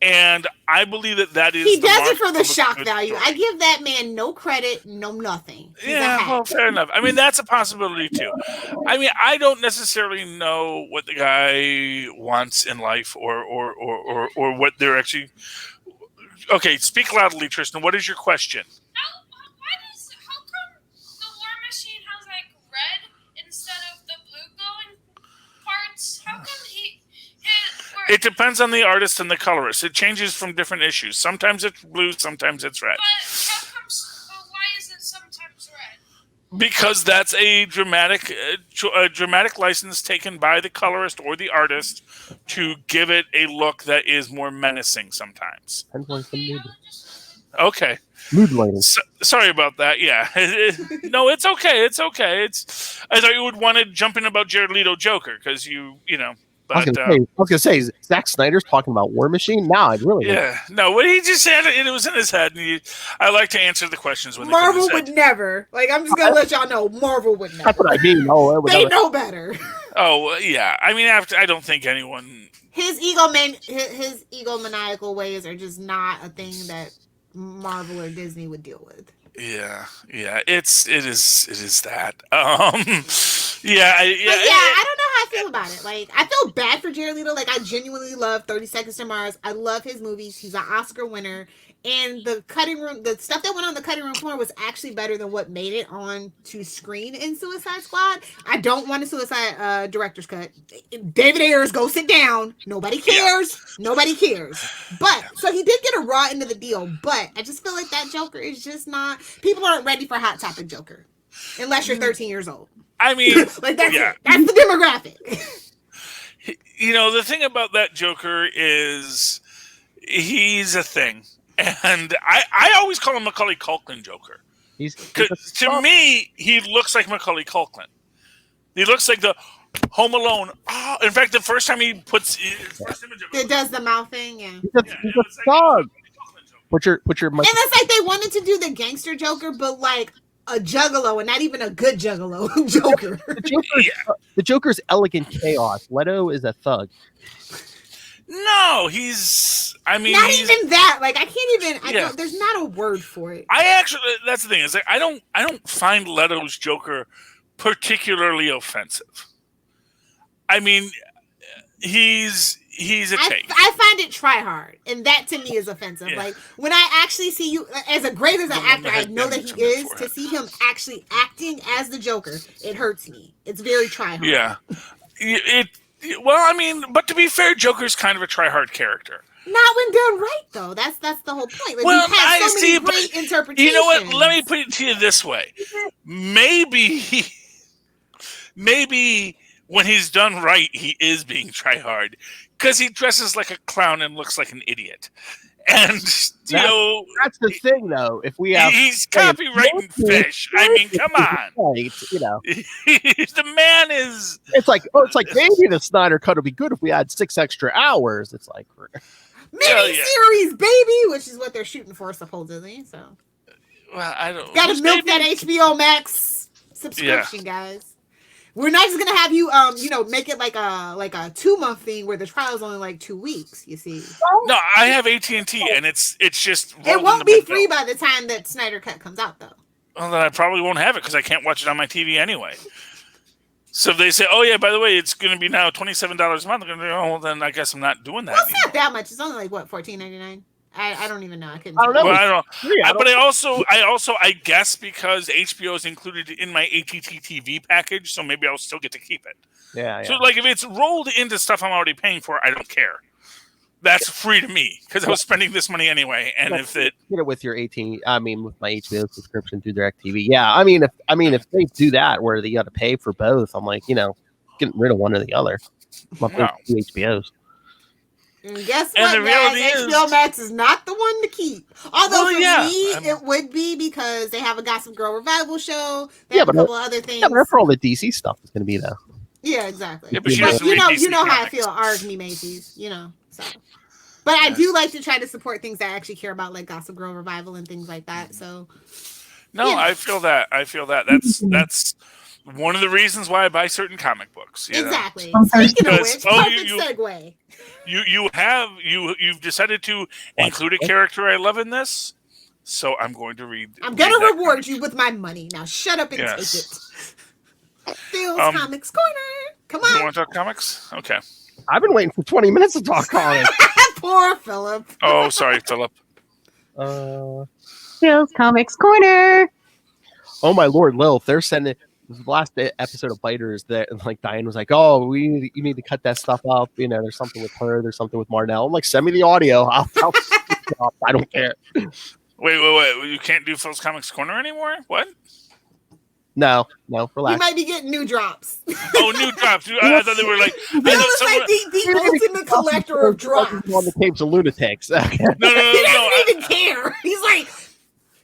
and I believe that is.
He does it for the shock value. I give that man no credit, no nothing.
Well, fair enough. I mean, that's a possibility too. I mean, I don't necessarily know what the guy wants in life, or what they're actually. Okay, speak loudly, Tristan. What is your question?
How come the War Machine has like red instead of the blue glowing parts? How come
It depends on the artist and the colorist. It changes from different issues. Sometimes it's blue, sometimes it's red.
But why is it sometimes red?
Because that's a dramatic license taken by the colorist or the artist to give it a look that is more menacing sometimes. Okay.
Mood lighting.
Sorry about that. Yeah. No, it's okay. It's okay. I thought you would want to jump in about Jared Leto Joker because you know. But,
I was gonna say, Zack Snyder's talking about War Machine. Now I'd really.
Yeah. No, what he just said, it was in his head, and I like to answer the questions when
Marvel would never. Like, I'm just gonna let y'all know, Marvel would never.
That's what I mean.
They know better.
Oh yeah, I mean, I don't think anyone.
His egomaniacal ways are just not a thing that Marvel or Disney would deal with.
Yeah, it is that. Yeah,
I don't know how I feel about it. Like, I feel bad for Jared Leto. Like, I genuinely love 30 Seconds to Mars. I love his movies. He's an Oscar winner. And the stuff that went on the cutting room floor was actually better than what made it on to screen in Suicide Squad. I don't want a Suicide director's cut. David Ayers, go sit down. Nobody cares. Yeah. Nobody cares. But, so he did get a raw end of the deal, but I just feel like that Joker is just not, people aren't ready for Hot Topic Joker. Unless you're 13 years old.
I mean,
like that's it. That's the demographic.
You know, the thing about that Joker is he's a thing. And I always call him Macaulay Culkin Joker. To me, he looks like Macaulay Culkin. He looks like the Home Alone. Oh, in fact, the first time he puts his first image of
it does the mouth thing, yeah.
He's a thug. Put your
and it's like they wanted to do the gangster Joker, but like a juggalo, and not even a good juggalo Joker.
The Joker's elegant chaos. Leto is a thug.
No, he's. I mean,
not even that. Like, I can't even. I don't. There's not a word for it.
I actually. That's the thing. Is like I don't find Leto's Joker particularly offensive. I mean, he's a take.
I find it try hard, and that to me is offensive. Yeah. Like, when I actually see you as great as an actor, I know that he is. To see him actually acting as the Joker, it hurts me. It's very try hard.
Yeah, well, I mean, but to be fair, Joker's kind of a try-hard character.
Not when done right, though. That's the whole point. Like,
well,
we've had so many great interpretations.
You know what? Let me put it to you this way: maybe when he's done right, he is being try-hard because he dresses like a clown and looks like an idiot. And
that's the thing, though. If we have,
he's copywriting fish. I mean, come on.
You know,
the man is.
It's like maybe the Snyder cut would be good if we had 6 extra hours. It's like
mini-series, baby, which is what they're shooting for supposedly. So,
well, I don't.
Gotta milk that HBO Max subscription, guys. We're not just gonna have you, make it like a 2-month thing where the trial's only like 2 weeks. You see?
No, I have AT&T, and it's just.
It won't be free by the time that Snyder Cut comes out, though.
Well, then I probably won't have it because I can't watch it on my TV anyway. So if they say, "Oh yeah, by the way, it's going to be now $27 a month," I'm going to go, "Oh, well, then I guess I'm not doing that."
Well, it's not that much. It's only like what, $14.99. I don't even know. I couldn't.
I don't know.
Well, I don't. But I guess because HBO is included in my AT&T TV package, so maybe I'll still get to keep it.
Yeah.
So like if it's rolled into stuff I'm already paying for, I don't care. That's free to me because I was spending this money anyway. And if it
get it with your with my HBO subscription through DirecTV. Yeah, I mean if they do that where you got to pay for both, I'm like, getting rid of one or the other. I'm paying 2 HBOs.
And guess what, guys? HBO Max is not the one to keep. Although it would be because they have a Gossip Girl revival show. They have a couple other things.
Yeah, but for all the DC stuff it's going to be though.
Yeah, exactly.
Yeah, but
you know how I feel. Arg me, Macy's. So. But I do like to try to support things that I actually care about, like Gossip Girl revival and things like that. So.
No, yeah. I feel that. That's one of the reasons why I buy certain comic books.
Exactly. Speaking of which, perfect segue.
You've decided to include a character I love in this, so I'm going to read.
I'm going to reward you with my money. Now shut up and take it. Phil's Comics Corner. Come on.
You want to talk comics? Okay.
I've been waiting for 20 minutes to talk comics.
Poor Philip.
Oh, sorry, Philip.
Phil's Comics Corner.
Oh my Lord, Lilith, they're sending. The last episode of Biters that like Diane was like, "Oh, you need to cut that stuff up. There's something with her. There's something with Marnell." I'm like, "Send me the audio. I'll I don't care."
Wait! You can't do Phil's Comics Corner anymore? What?
No, relax.
You might be getting new drops.
Oh, new drops! I thought they were like.
Bill is like the ultimate collector of drops.
On the Capes and Lunatics.
No.
He doesn't even care. He's like,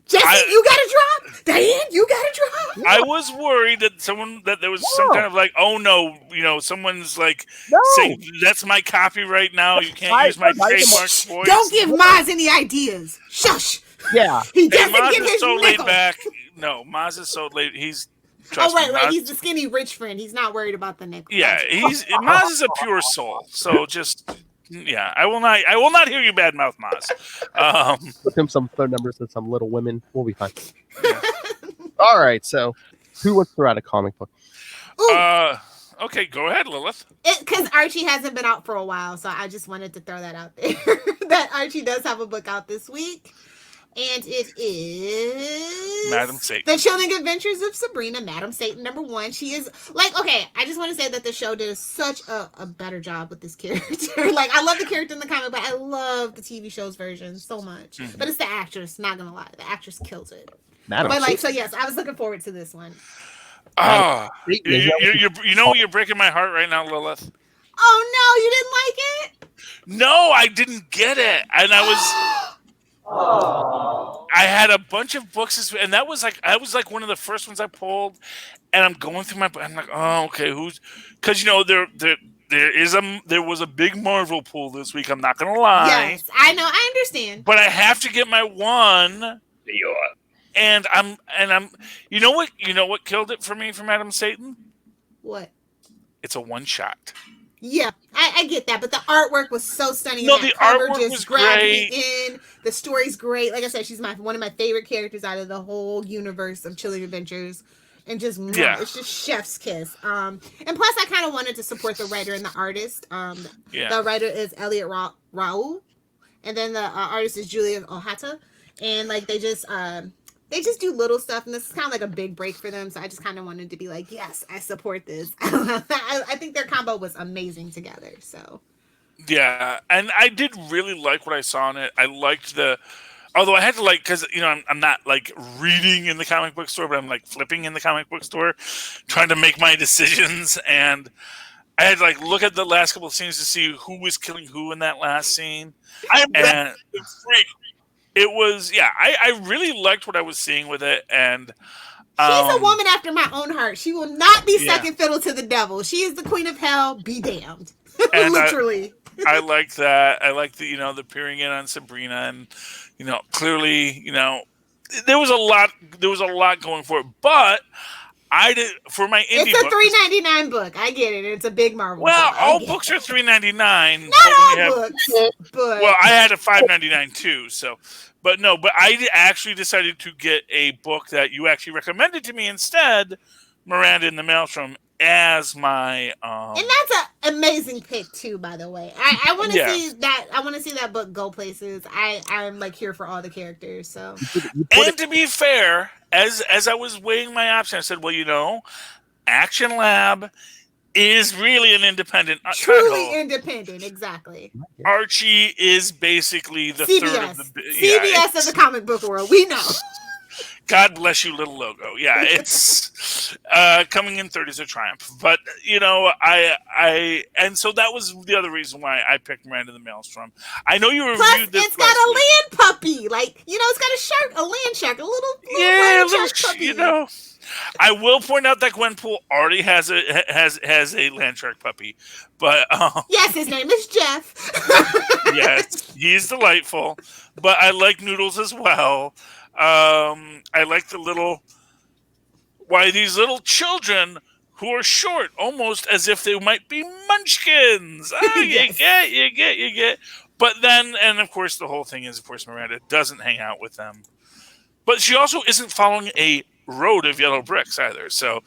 Jesse, you got a drop? Diane, you got a drop?
I was worried that there was some kind of like, oh no, someone's like saying that's my copyright now. You can't use my trademark voice.
Don't give Maz any ideas. Shush.
Yeah.
He doesn't
Maz
give
is
his
so
nickel.
laid back. No, Maz is so late. Trust me,
right.
Maz-
He's the skinny rich friend. He's not worried about the next.
Yeah, Maz is a pure soul. So just I will not hear you badmouth Maz.
Put him some phone numbers and some Little Women. We'll be fine. All right. So, who wants to write a comic book?
Okay, go ahead, Lilith.
Because Archie hasn't been out for a while, so I just wanted to throw that out there. That Archie does have a book out this week. And it is
Madam Satan.
The Chilling Adventures of Sabrina, Madam Satan #1. She is I just want to say that the show did such a better job with this character. Like, I love the character in the comic, but I love the TV show's version so much. Mm-hmm. But it's the actress, not gonna lie. The actress kills it. So yes, I was looking forward to this one.
You're breaking my heart right now, Lilith.
Oh no, you didn't like it?
No, I didn't get it. And I had a bunch of books, and that was like one of the first ones I pulled, and I'm going through I'm like, oh, okay, because there was a big Marvel pull this week. I'm not gonna lie.
Yes, I know, I understand.
But I have to get my one. And I'm you know what killed it for me from Madam Satan?
What?
It's a one shot.
Yeah, I get that, but the artwork was so stunning.
No,
and
the
cover
artwork
just
was
grabbed
great.
Me in. The story's great. Like I said, she's one of my favorite characters out of the whole universe of Chilling Adventures, and just it's just chef's kiss. And plus, I kind of wanted to support the writer and the artist. The writer is Elliot Raoul, and then the artist is Julia Ohata, and like they just do little stuff, and this is kind of like a big break for them. So I just kind of wanted to be like, yes, I support this. I think their combo was amazing together. So
yeah, and I did really like what I saw in it. I liked although I had to because I'm not like reading in the comic book store, but I'm like flipping in the comic book store, trying to make my decisions, and I had to look at the last couple of scenes to see who was killing who in that last scene. It was, I really liked what I was seeing with it, and
she's a woman after my own heart. She will not be second fiddle to the devil. She is the queen of hell. Be damned. Literally.
I like that. I like the peering in on Sabrina, and clearly, there was a lot going for it, but I did for my indie.
It's a $3.99 book. I get it. It's a big Marvel.
Well, all books are $3.99.
Not all books. But
well, I had a $5.99 too. So, but I actually decided to get a book that you actually recommended to me instead, Miranda in the Maelstrom, as my.
And that's an amazing pick too, by the way. I want to see that. I want to see that book go places. I'm here for all the characters. So.
And to be fair, as I was weighing my options, I said, well, Action Lab is really an independent
truly independent, exactly.
Archie is basically the
CBS.
third of the
CBS of the comic book world. We know.
God bless you, little logo. Yeah, it's coming in third is a triumph. But and so that was the other reason why I picked Miranda the Maelstrom. I know you reviewed this.
It's got a land puppy, it's got a shark, a land shark, a little shark puppy.
I will point out that Gwenpool already has a land shark puppy, but
yes, his name is Jeff.
Yes, he's delightful. But I like Noodles as well. I like these little children who are short, almost as if they might be munchkins.
Yes.
You get. But then, and of course, the whole thing is, of course, Miranda doesn't hang out with them. But she also isn't following a road of yellow bricks either. So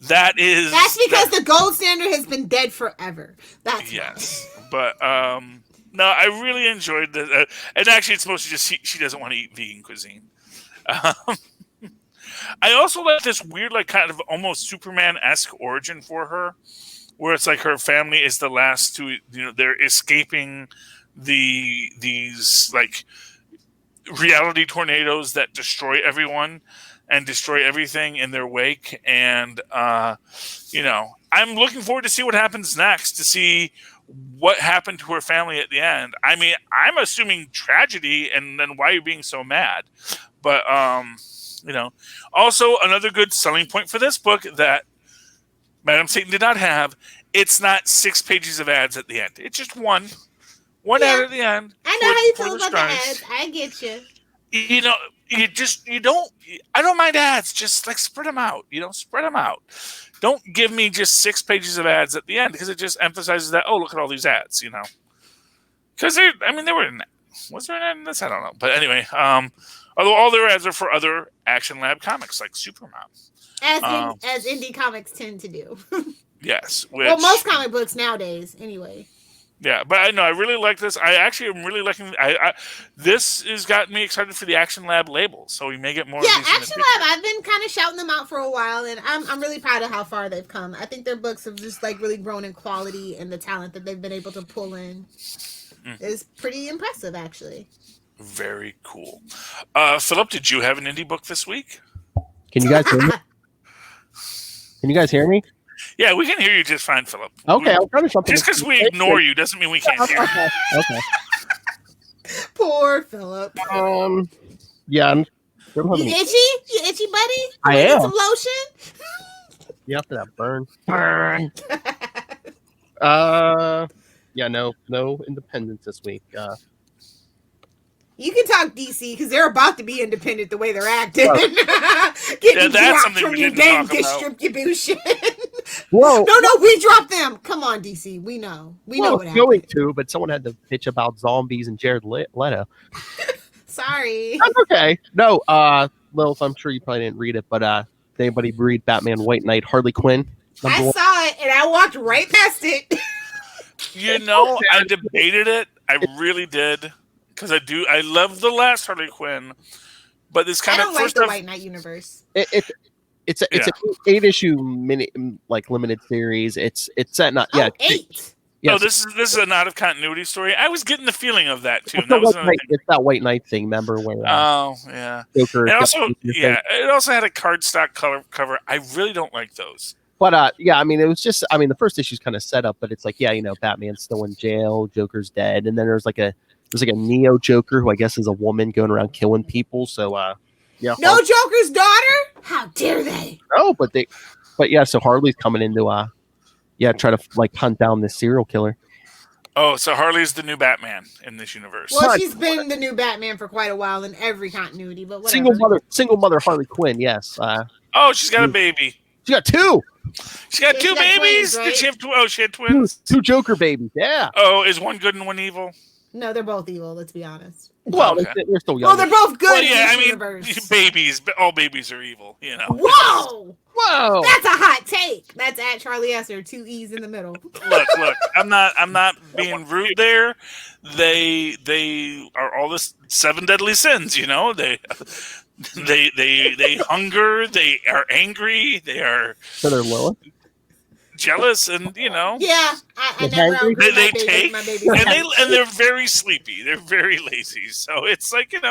that's
because the gold standard has been dead forever. That's
yes. But no, I really enjoyed the. And actually, it's mostly just she doesn't want to eat vegan cuisine. I also like this weird, kind of almost Superman-esque origin for her, where it's like her family is the last to, they're escaping these reality tornadoes that destroy everyone and destroy everything in their wake. And, I'm looking forward to see what happens next, to see what happened to her family at the end. I mean, I'm assuming tragedy, and then why are you being so mad? But, also another good selling point for this book that Madam Satan did not have, it's not 6 pages of ads at the end. It's just one ad at the end.
I know how you feel about the ads. I get you.
you know, you don't. I don't mind ads. Just like spread them out. Spread them out. Don't give me just 6 pages of ads at the end because it just emphasizes that. Oh, look at all these ads. Because they were in. Was there an ad in this? I don't know. But anyway, although all their ads are for other Action Lab comics like Superman,
as indie comics tend to do.
Yes.
Well, most comic books nowadays, anyway.
Yeah, but I know I really like this. I actually am really liking. This has gotten me excited for the Action Lab label, so we may get more.
Yeah,
of these
Action Lab. I've been kind of shouting them out for a while, and I'm really proud of how far they've come. I think their books have just like really grown in quality, and the talent that they've been able to pull in is pretty impressive, actually.
Very cool. Philip, did you have an indie book this week?
Can you guys hear me? Can you guys hear me?
Yeah, we can hear you just fine, Philip.
Okay, I'll try something.
Just because we ignore you doesn't mean we can't hear you.
Okay.
Poor Philip.
Yeah.
You itchy? You itchy, buddy?
I am.
Some lotion?
You after that burn. Yeah, no independence this week.
You can talk DC because they're about to be independent the way they're acting. Getting
that's
dropped
something
from
we
your
didn't
damn
talk about.
distribution.
Whoa.
No, we dropped them. Come on, DC. We know. We know what happened.
Going to, but someone had to pitch about zombies and Jared Leto.
Sorry.
That's okay. No, Lilith, I'm sure you probably didn't read it, but did anybody read Batman White Knight, Harley Quinn?
I saw it and I walked right past it.
I debated it. I really did. Because I love the last Harley Quinn, but this kind
I
of
don't
first
like the White Knight universe.
It's an 8-issue mini limited series. It's set not
8.
Yes. Oh, this is an out of continuity story. I was getting the feeling of that too.
It's that White Knight thing. Remember where?
Yeah.
Joker
and also, it also had a cardstock cover. I really don't like those.
But it was just. The first issue's kind of set up, but it's like, Batman's still in jail, Joker's dead, and then there's like a Neo Joker who I guess is a woman going around killing people. So
no Joker's daughter? How dare they?
Oh, so Harley's coming into try to hunt down this serial killer.
Oh, so Harley's the new Batman in this universe.
Well, she's been the new Batman for quite a while in every continuity, but whatever.
Single mother Harley Quinn, yes.
She's got a baby.
She got 2.
She got 2 babies. Twins, right? Did she have she had twins?
2 Joker babies. Yeah.
Oh, is one good and one evil?
No, they're both evil. Let's be honest.
Well, they're still young.
Well, they're both good.
Well, yeah,
universe.
Babies. All babies are evil.
Whoa!
That's
a hot take. That's at Charlie Esser, 2 E's in the middle.
Look. I'm not being rude there. They are all the 7 deadly sins. They hunger. They are angry. They are.
So they're low.
Jealous and
Yeah, I never.
They take and they're very sleepy. They're very lazy. So it's like
Wait a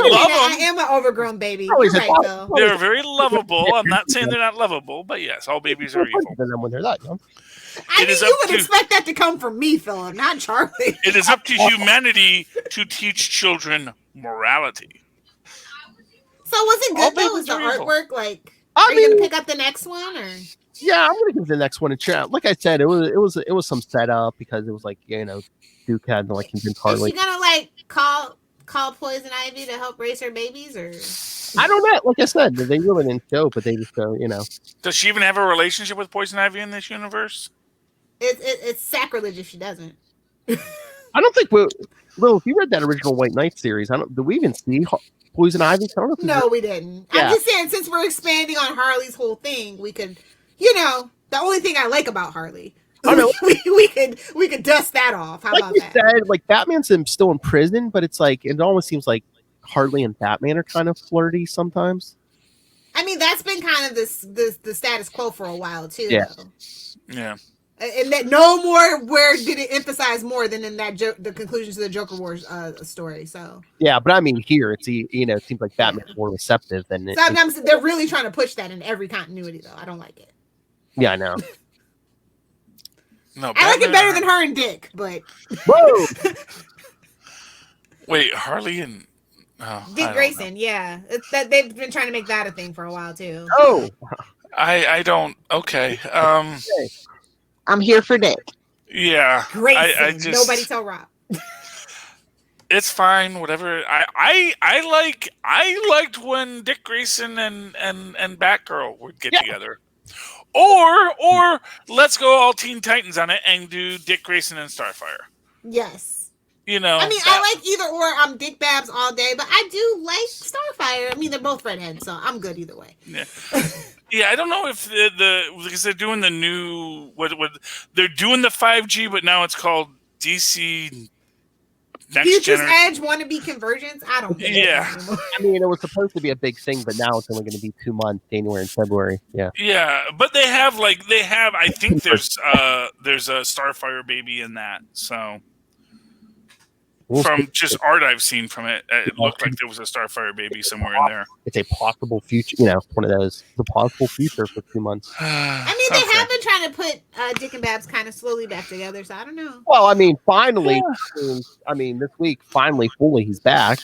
minute, I am an overgrown baby. You're right, though.
They're very lovable. I'm not saying they're not lovable, but yes, all babies are evil.
When they're that young.
You would expect that to come from me, Philip, not Charlie.
It is up to humanity to teach children morality.
So was it good though? Was the artwork are you gonna pick up the next one or?
Yeah, I'm gonna give the next one a chance. Like I said, it was some setup because it was Duke had to convince Harley.
Is she gonna call Poison Ivy to help raise her babies or?
I don't know. Like I said, they really didn't show, but they just
Does she even have a relationship with Poison Ivy in this universe?
It's sacrilege if she doesn't.
I don't think if you read that original White Knight series, did we even see Poison Ivy?
No, we didn't. Yeah. I'm just saying, since we're expanding on Harley's whole thing, we could. The only thing I like about Harley, we could dust that off. How about that?
Said, Batman's still in prison, but it's it almost seems like Harley and Batman are kind of flirty sometimes.
That's been kind of the status quo for a while too.
Yeah.
Though.
Yeah.
And that no more. Where did it emphasize more than in that the conclusion to the Joker Wars story? So.
Yeah, but here it's it seems like Batman's more receptive than.
They're really trying to push that in every continuity, though. I don't like it.
Yeah, I know.
No,
I like it better than her and Dick, but.
Whoa!
Wait, Harley and
Dick Grayson, yeah, it's that they've been trying to make that a thing for a while too.
Oh,
I don't. Okay.
I'm here for Dick.
Yeah.
Grayson. Nobody tell Rob.
It's fine, whatever. I liked when Dick Grayson and Batgirl would get together. Or let's go all Teen Titans on it and do Dick Grayson and Starfire.
Yes.
You know,
I mean, I like either or. I'm Dick Babs all day, but I do like Starfire. I mean, they're both redheads, so I'm good either way.
Yeah, yeah. I don't know if because they're doing the new what they're doing the 5G, but now it's called DC Next
Future's
Generation.
Edge wannabe convergence. I don't get it anymore.
I mean, it was supposed to be a big thing, but now it's only going to be 2 months, January and February. Yeah.
Yeah, but they have. I think there's a Starfire baby in that. So from just art I've seen from it, it looked like there was a Starfire baby somewhere in there.
It's a possible future. One of those. The possible future for 2 months.
I mean, they have been trying to put Dick and Babs kind of slowly back together, so I don't know.
Well, I mean, finally. I mean, this week, finally, fully, he's back.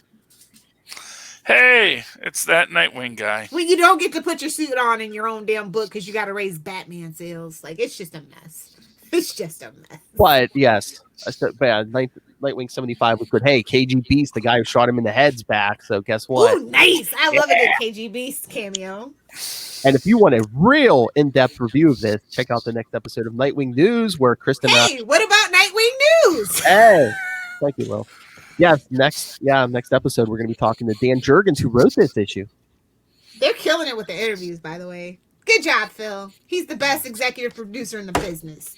Hey, it's that Nightwing guy.
Well, you don't get to put your suit on in your own damn book because you got to raise Batman sales. Like, it's just a mess. It's just a mess.
But yes, Nightwing 75 was good. Hey, KG Beast, the guy who shot him in the head's back. So guess what?
Ooh, nice. I love a good KG Beast cameo.
And if you want a real in-depth review of this, check out the next episode of Nightwing News, where Kristen.
Hey, what about Nightwing News?
Hey, thank you, Will. Yes, next episode we're going to be talking to Dan Jurgens, who wrote this issue.
They're killing it with the interviews, by the way. Good job, Phil. He's the best executive producer in the business.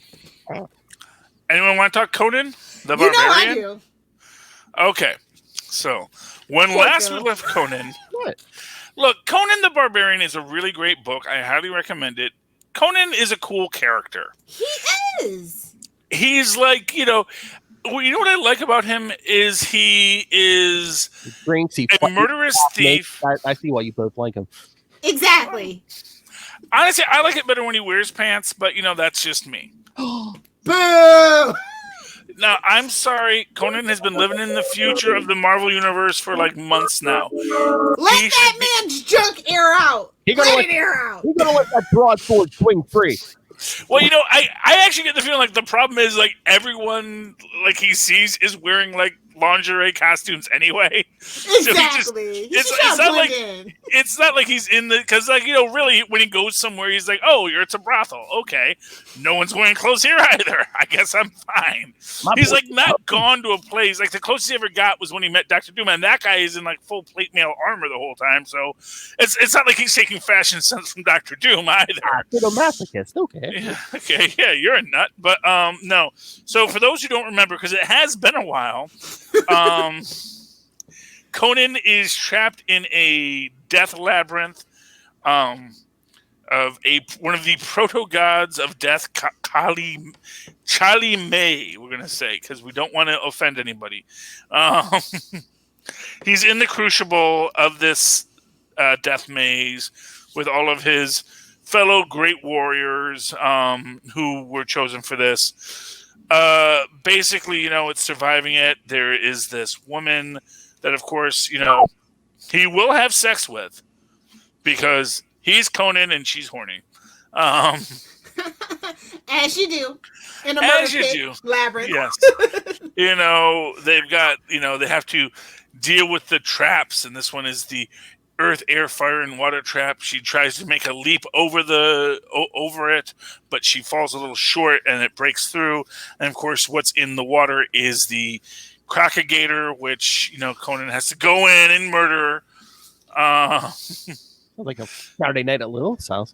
Anyone want to talk Conan the Barbarian?
You know I do.
Okay, so when last we left Conan, look, Conan the Barbarian is a really great book. I highly recommend it. Conan is a cool character.
He is.
He's like, what I like about him is he is a murderous thief.
I see why you both like him.
Exactly.
Honestly, I like it better when he wears pants, but that's just me.
Boo!
Now, I'm sorry, Conan has been living in the future of the Marvel Universe for like months now.
Let that man's junk air out. Let it air out.
He's gonna let that broadsword swing free.
Well, I actually get the feeling like the problem is like everyone like he sees is wearing like lingerie costumes anyway.
Exactly.
It's not like he's in the because really when he goes somewhere he's like, oh, it's a brothel. Okay, no one's wearing clothes here either. I guess I'm fine. He's like not gone to a place like the closest he ever got was when he met Dr. Doom, and that guy is in like full plate mail armor the whole time. So it's not like he's taking fashion sense from Dr. Doom either.
Masochist. Okay.
Yeah, okay. Yeah, you're a nut, but no. So for those who don't remember, because it has been a while. Conan is trapped in a death labyrinth of one of the proto gods of death, Charlie May. We're gonna say because we don't want to offend anybody. He's in the crucible of this death maze with all of his fellow great warriors who were chosen for this. Basically, it's surviving it. There is this woman that, of course, he will have sex with because he's Conan and she's horny.
As you do. In a murder labyrinth.
Yes. They've got, they have to deal with the traps, and this one is the earth, air, fire, and water trap. She tries to make a leap over it, but she falls a little short and it breaks through. And of course, what's in the water is the crocagator, which Conan has to go in and murder.
Like a Saturday night at Little's house.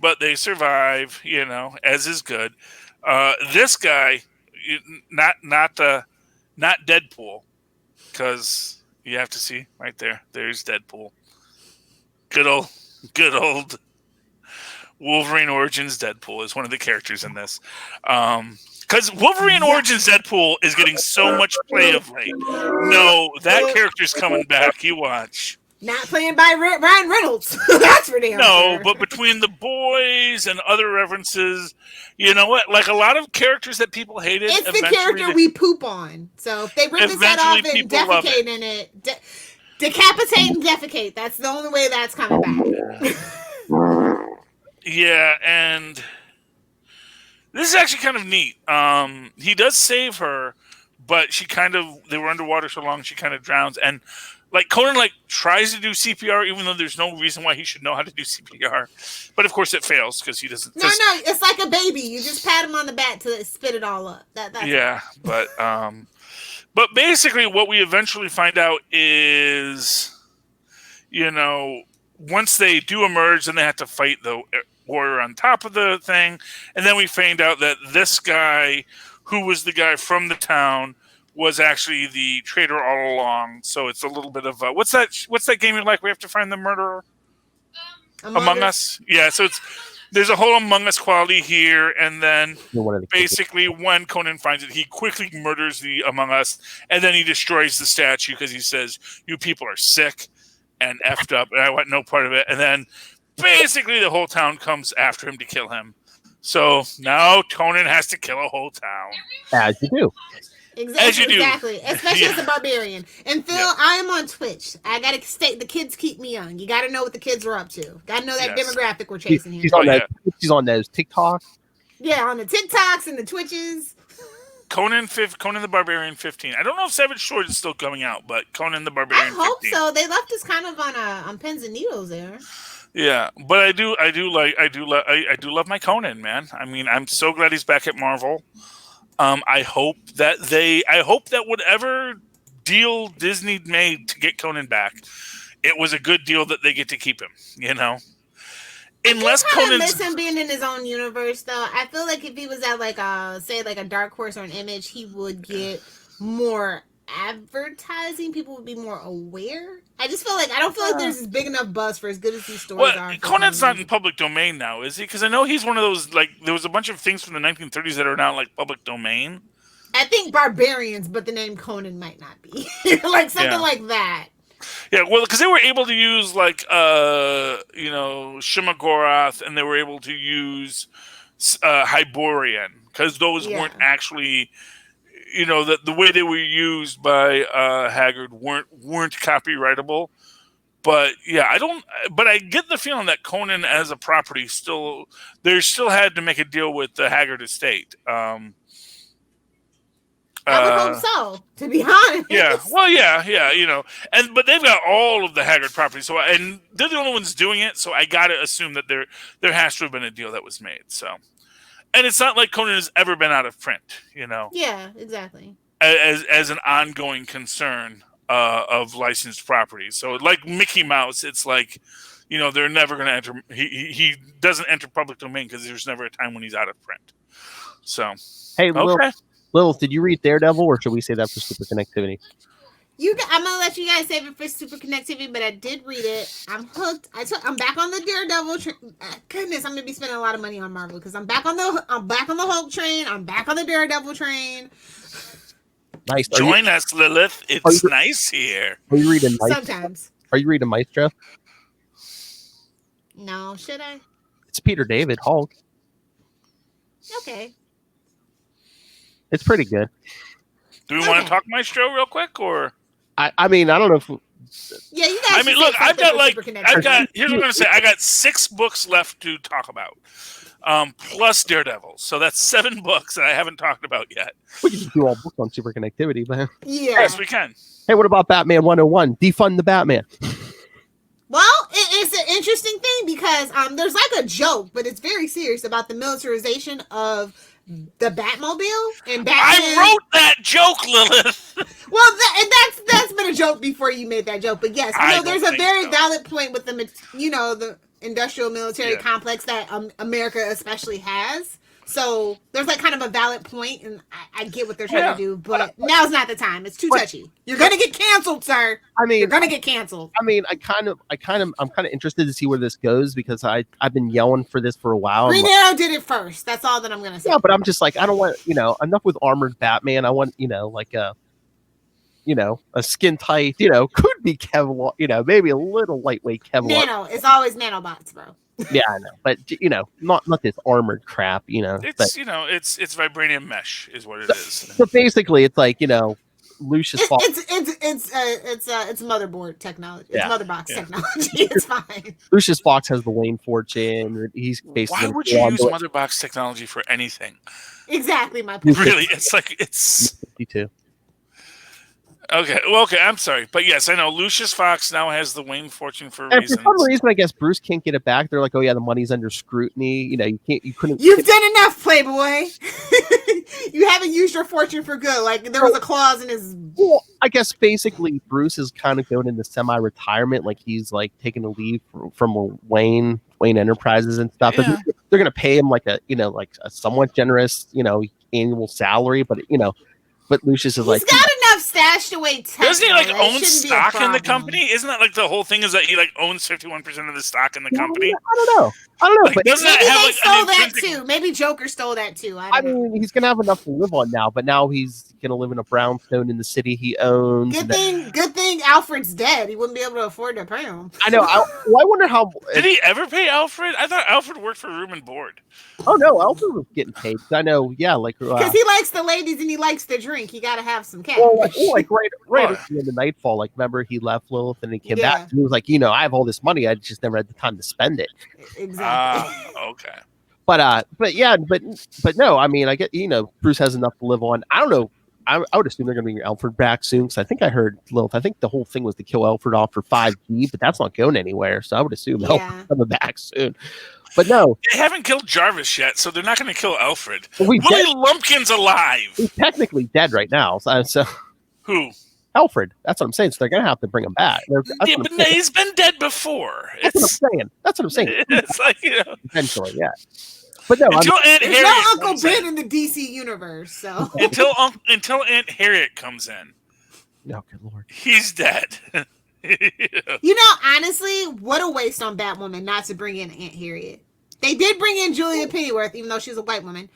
But they survive, as is good. This guy, not Deadpool, because you have to see right there. There's Deadpool. Good old Wolverine Origins Deadpool is one of the characters in this. Because Wolverine Origins Deadpool is getting so much play of late. No, that character's coming back. You watch.
Not playing by Ryan Reynolds. That's for damn sure.
But between the boys and other references, you know what? Like a lot of characters that people hated.
It's the character we poop on. So if they rip his head off and defecate in it, decapitate and defecate. That's the only way that's coming back.
Yeah, and this is actually kind of neat. He does save her, but they were underwater so long she kind of drowns, and like Conan tries to do CPR even though there's no reason why he should know how to do CPR, but of course it fails because he doesn't.
No, it's like a baby. You just pat him on the back to spit it all up. That's
but basically what we eventually find out is, once they do emerge, then they have to fight the warrior on top of the thing, and then we find out that this guy, who was the guy from the town, was actually the traitor all along. So it's a little bit of what's that game you like? We have to find the murderer. Among Us. Yeah. So there's a whole Among Us quality here, and then basically when Conan finds it, he quickly murders the Among Us, and then he destroys the statue because he says, "You people are sick and effed up, and I want no part of it." And then basically the whole town comes after him to kill him. So now Conan has to kill a whole town.
As you do.
Exactly. Especially as a barbarian. And Phil, I am on Twitch. I gotta state the kids keep me young. You gotta know what the kids are up to. Gotta know that demographic we're chasing here.
She's on those TikToks.
Yeah, on the TikToks and the Twitches.
Conan the Barbarian 15. I don't know if Savage Sword is still coming out, but Conan the Barbarian 15.
I hope so. They left us kind of on pins and needles there.
Yeah, but I do love my Conan, man. I mean, I'm so glad he's back at Marvel. I hope that whatever deal Disney made to get Conan back, it was a good deal that they get to keep him, Unless Conan
miss him being in his own universe, though. I feel like if he was at a Dark Horse or an Image, he would get more advertising. People would be more aware. I don't feel like there's this big enough buzz for as good as these stories are.
Conan's not in public domain now, is he? Because I know he's one of those, there was a bunch of things from the 1930s that are now public domain.
I think Barbarians, but the name Conan might not be. Something like that.
Yeah, well, because they were able to use Shimagoroth, and they were able to use Hyborian, because those weren't actually, the way they were used by Haggard weren't copyrightable. But yeah, I get the feeling that Conan as a property they still had to make a deal with the Haggard estate.
I would hope so, to be honest.
Yeah, well, yeah, but they've got all of the Haggard properties, and they're the only ones doing it, so I gotta assume that there has to have been a deal that was made. So, and it's not like Conan has ever been out of print,
Yeah, exactly.
As an ongoing concern of licensed properties. So, like Mickey Mouse, it's they're never going to enter. He doesn't enter public domain because there's never a time when he's out of print. So,
hey, Lilith, did you read Daredevil, or should we say that for Super Connectivity?
I'm gonna let you guys save it for Super Connectivity, but I did read it. I'm hooked. I'm back on the Daredevil. Goodness, I'm gonna be spending a lot of money on Marvel because I'm back on the Hulk train. I'm back on the Daredevil train.
Nice.
Join us, Lilith. It's nice here.
Are you reading Maestro?
Sometimes.
Are you reading Maestro?
No, should I?
It's Peter David Hulk.
Okay.
It's pretty good.
Do we want to talk Maestro real quick, or?
I mean, I don't know if.
Yeah, you guys.
I mean, look, here's what I'm gonna say. I got 6 books left to talk about, plus Daredevil. So that's 7 books that I haven't talked about yet.
We can just do all books on Super Connectivity, man.
Yeah.
Yes, we can.
Hey, what about Batman 101? Defund the Batman.
Well, it's an interesting thing because there's a joke, but it's very serious about the militarization of the Batmobile and Batman.
I wrote that joke, Lilith.
Well, that's been a joke before you made that joke, but yes, there's a very valid point with the industrial military complex that America especially has. So there's kind of a valid point, and I get what they're trying to do, but now's not the time. It's too touchy. You're gonna get canceled, sir. You're gonna get canceled.
I mean, I'm kind of interested to see where this goes because I've been yelling for this for a while.
Green Arrow did it first. That's all that I'm gonna say.
Yeah, but I'm just I don't want enough with armored Batman. I want a skin tight. Could be Kevlar. Maybe a little lightweight Kevlar.
Nano. It's always nanobots, bro.
Yeah, I know, but not this armored crap.
It's it's vibranium mesh is what it is.
So basically, it's Lucius Fox.
It's motherboard technology. It's motherbox technology. It's fine.
Lucius Fox has the Wayne fortune. He's basically.
Why would you use motherbox technology for anything?
Exactly my point.
Really, it's
52.
Okay, well, okay, I'm sorry, but yes, I know Lucius Fox now has the Wayne fortune for
And
reasons.
for some reason, I guess Bruce can't get it back. They're like, "Oh yeah, the money's under scrutiny. You couldn't."
You've done enough, Playboy. You haven't used your fortune for good. Like there was a clause in his.
Well, I guess basically Bruce is kind of going into semi-retirement. Like he's like taking a leave from Wayne Enterprises and stuff.
Yeah.
They're going to pay him like a somewhat generous annual salary, but but Lucius is
He's
like,
got enough stashed away.
Doesn't he like
that
own
shouldn't be a
stock in the
problem.
company? Isn't that like the whole thing? Is that he like owns 51% of the stock in the company?
I don't know.
Like,
But
doesn't
Maybe
that have
they
like
stole
an
that
intrinsic-
too. Maybe Joker stole that too.
I mean, he's gonna have enough to live on now. But now he's gonna live in a brownstone in the city he owns.
Good thing Alfred's dead. He wouldn't be able to afford to pay him.
I know. I wonder how.
Did he ever pay Alfred? I thought Alfred worked for room and board.
Oh no, Alfred was getting paid. I know. Yeah, like
Because he likes the ladies and he likes to drink. You got to have some cash.
well, like right at the end of Nightfall. Like remember he left Lilith and he came back. And he was like, I have all this money. I just never had the time to spend it.
Exactly.
Okay.
But no. I mean, I get Bruce has enough to live on. I don't know. I would assume they're going to bring Alfred back soon because I think I heard Lilith. I think the whole thing was to kill Alfred off for 5G, but that's not going anywhere. So I would assume Alfred's coming back soon. But no,
they haven't killed Jarvis yet, so they're not going to kill Alfred.
Well,
Willie Lumpkin's alive.
He's technically dead right now. So
who?
Alfred. That's what I'm saying. So they're going to have to bring him back.
Yeah, but he's been dead before.
That's what I'm saying.
It's like
eventually, yeah. But no,
until Aunt
There's
Harriet
no Uncle
comes
Ben
in.
in the DC universe, so
until Aunt Harriet comes in.
No, good lord,
he's dead.
Honestly, what a waste on Batwoman not to bring in Aunt Harriet. They did bring in Julia Pennyworth, even though she's a white woman.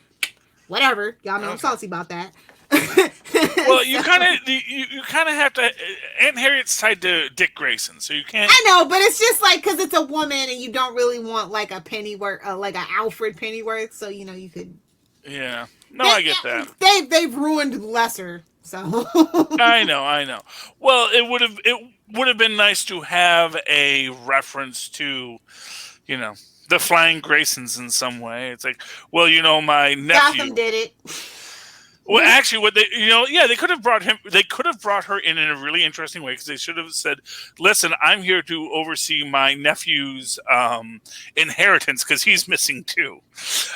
Whatever, y'all know I'm salty about that.
Well, you kind of have to. Aunt Harriet's tied to Dick Grayson, so you can't.
I know, but it's just like because it's a woman and you don't really want like a Pennyworth, like an Alfred Pennyworth. So you could.
Yeah, no, I get that.
They've ruined Lesser, so.
I know. Well, it would have been nice to have a reference to, the Flying Graysons in some way. It's like, well, my nephew.
Gotham did it.
Well, actually, what they could have brought him. They could have brought her in a really interesting way because they should have said, "Listen, I'm here to oversee my nephew's inheritance because he's missing too."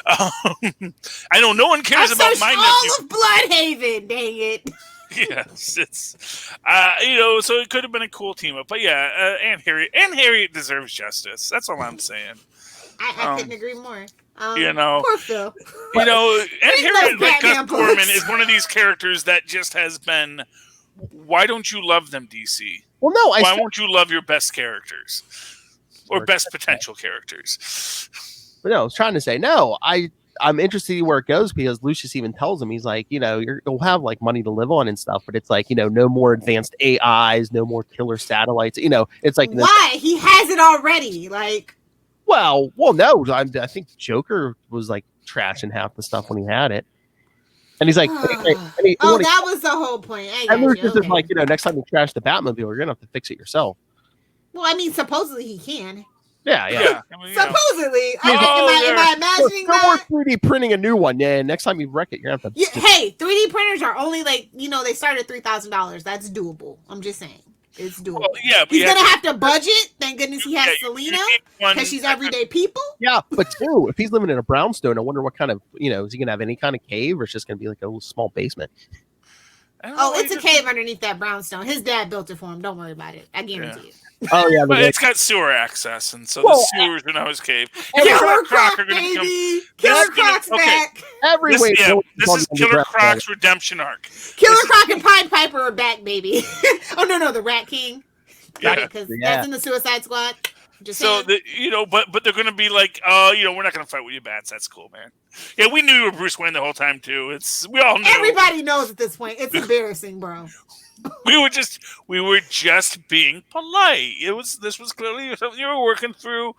I know no one cares about my nephew.
All of Bloodhaven, dang it.
Yes, it's so it could have been a cool team up, but yeah, Aunt Harriet deserves justice. That's all I'm saying.
I couldn't agree more.
Poor
Phil.
Aunt Harriet, like Gus Gorman, is one of these characters that just has been. Why don't you love them, DC?
Well, no.
Why won't you love your best characters or best potential characters?
But no, I was trying to say no. I'm interested to see where it goes because Lucius even tells him he's like, you'll have like money to live on and stuff, but it's like, no more advanced AIs, no more killer satellites. It's like
why he has it already, like.
Well, no. I think Joker was like trashing half the stuff when he had it, and he's like,
that was the whole point.
And Lucius is like, next time you trash the Batmobile, you're gonna have to fix it yourself.
Well, I mean, supposedly he can.
Yeah.
Supposedly, am I imagining that?
We're 3D printing a new one. Yeah, next time you wreck it, you're gonna have to.
Hey, 3D printers are only like they start at $3,000. That's doable. I'm just saying. It's doable. Well, yeah, but he's gonna have to budget. Thank goodness he has Selena because she's everyday people.
Yeah, but too, if he's living in a brownstone, I wonder what kind of is he gonna have any kind of cave or it's just gonna be like a little small basement?
Oh, it's a cave underneath that brownstone. His dad built it for him. Don't worry about it. I guarantee it.
Oh yeah,
but it's got sewer access, and so the sewers are now his cave.
Killer Croc, baby! Killer Croc's back.
This
is Killer Croc's redemption arc.
Killer Croc and Pied Piper are back, baby. Oh no, the Rat King. Because that's in the Suicide Squad. Just
but they're going to be like, we're not going to fight with you bats. That's cool, man. Yeah, we knew you were Bruce Wayne the whole time too. We all knew.
Everybody knows at this point. It's embarrassing, bro.
We were just being polite. This was clearly something you were working through.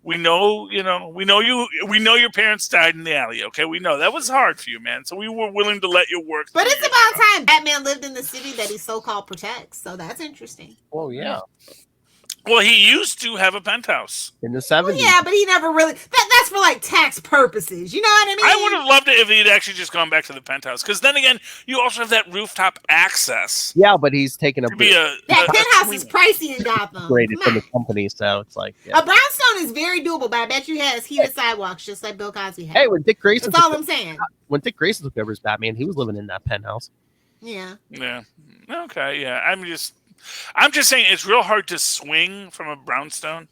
We know your parents died in the alley. Okay, we know that was hard for you, man. So we were willing to let you work.
But it's about time Batman lived in the city that he so-called protects. So that's interesting.
Oh yeah.
Well, he used to have a penthouse
in the 70s.
Well, yeah, but he never really. That's for like tax purposes. You know what I mean?
I would have loved it if he'd actually just gone back to the penthouse. Because then again, you also have that rooftop access.
Yeah, but he's taking a
that penthouse is pricey in Gotham.
Graded from the company, so it's like
a brownstone is very doable, but I bet you has heated sidewalks just like Bill Cosby had.
Hey, when Dick Grayson,
that's all I'm saying.
When Dick Grayson took over as Batman, he was living in that penthouse.
Yeah.
Yeah. Okay. Yeah. I'm just saying it's real hard to swing from a brownstone.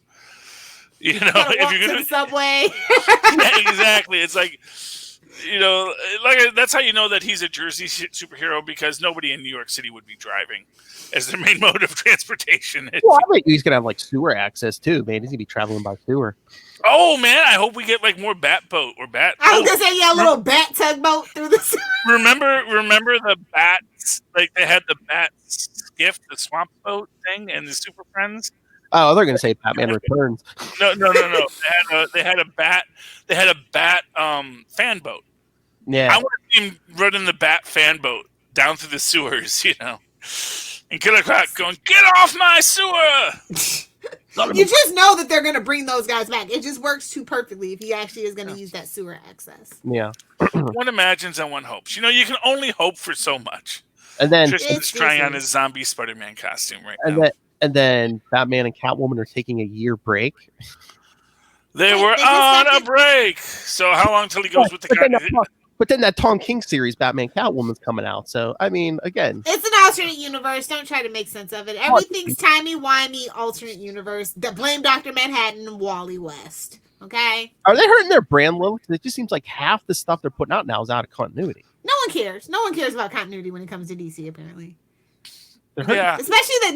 You know, if you're gonna
the subway.
Yeah, exactly. It's like, that's how you know that he's a Jersey superhero, because nobody in New York City would be driving as their main mode of transportation.
Well, I think he's gonna have like sewer access too, man. He's gonna be traveling by sewer.
Oh man, I hope we get like more bat boat or bat.
I was gonna say, a little bat tugboat through the sewer.
Remember the bats? Like they had the bat skiff, the swamp boat thing, and the Super Friends.
Oh, they're gonna say Batman Returns.
No. They had a bat fan boat.
Yeah.
I want to see him running the bat fan boat down through the sewers, and Killer Croc going, "Get off my sewer!"
You just know that they're gonna bring those guys back. It just works too perfectly if he actually is gonna use that sewer access.
Yeah.
One imagines and one hopes. You can only hope for so much.
And then
Tristan's trying on his zombie Spider-Man costume right now.
And then Batman and Catwoman are taking a year break.
They were on a break. So how long till he goes with the guy?
But then that Tom King series, Batman Catwoman's coming out. So, I mean, again.
It's an alternate universe. Don't try to make sense of it. Everything's timey-wimey alternate universe. Blame Dr. Manhattan and Wally West. Okay?
Are they hurting their brand low? Because it just seems like half the stuff they're putting out now is out of continuity.
No one cares. No one cares about continuity when it comes to DC, apparently.
Yeah.
Especially that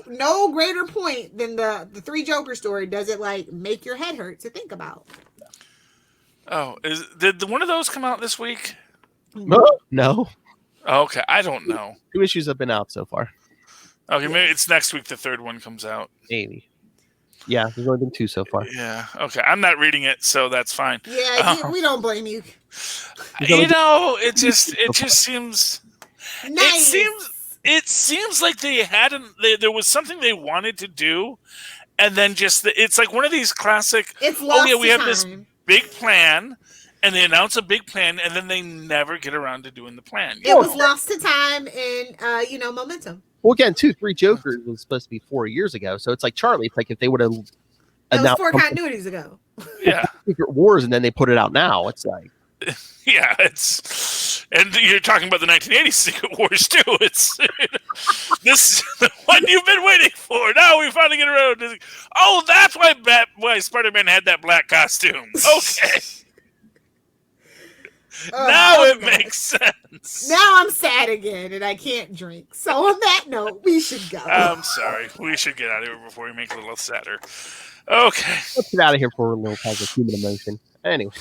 no greater point than the Three Joker story does it like make your head hurt to think about.
Oh, did one of those come out this week?
No.
Okay, I don't know.
2 issues have been out so far.
Okay, maybe it's next week the third one comes out.
Maybe. Yeah, there's only been 2 so far.
Yeah. Okay, I'm not reading it, so that's fine.
Yeah, we don't blame you.
It just seems.
Nice.
It seems like there was something they wanted to do, and then it's like one of these classic.
It's lost
we have
time.
this big plan, and they announce a big plan, and then they never get around to doing the plan.
It was lost to time and momentum.
Well, again, 3 Jokers was supposed to be 4 years ago, so it's like Charlie. It's like if they would have
announced 4 continuities ago.
Yeah,
Secret Wars, and then they put it out now. It's like,
yeah, and you're talking about the 1980s Secret Wars too. It's this is the one you've been waiting for. Now we finally get around. Oh, that's why Spider-Man had that black costume. Okay. Now it makes sense.
Now I'm sad again and I can't drink. So on that note, we should go.
I'm sorry. We should get out of here before we make it a little sadder. Okay.
Let's get out of here for a little pause of human emotion. Anyway.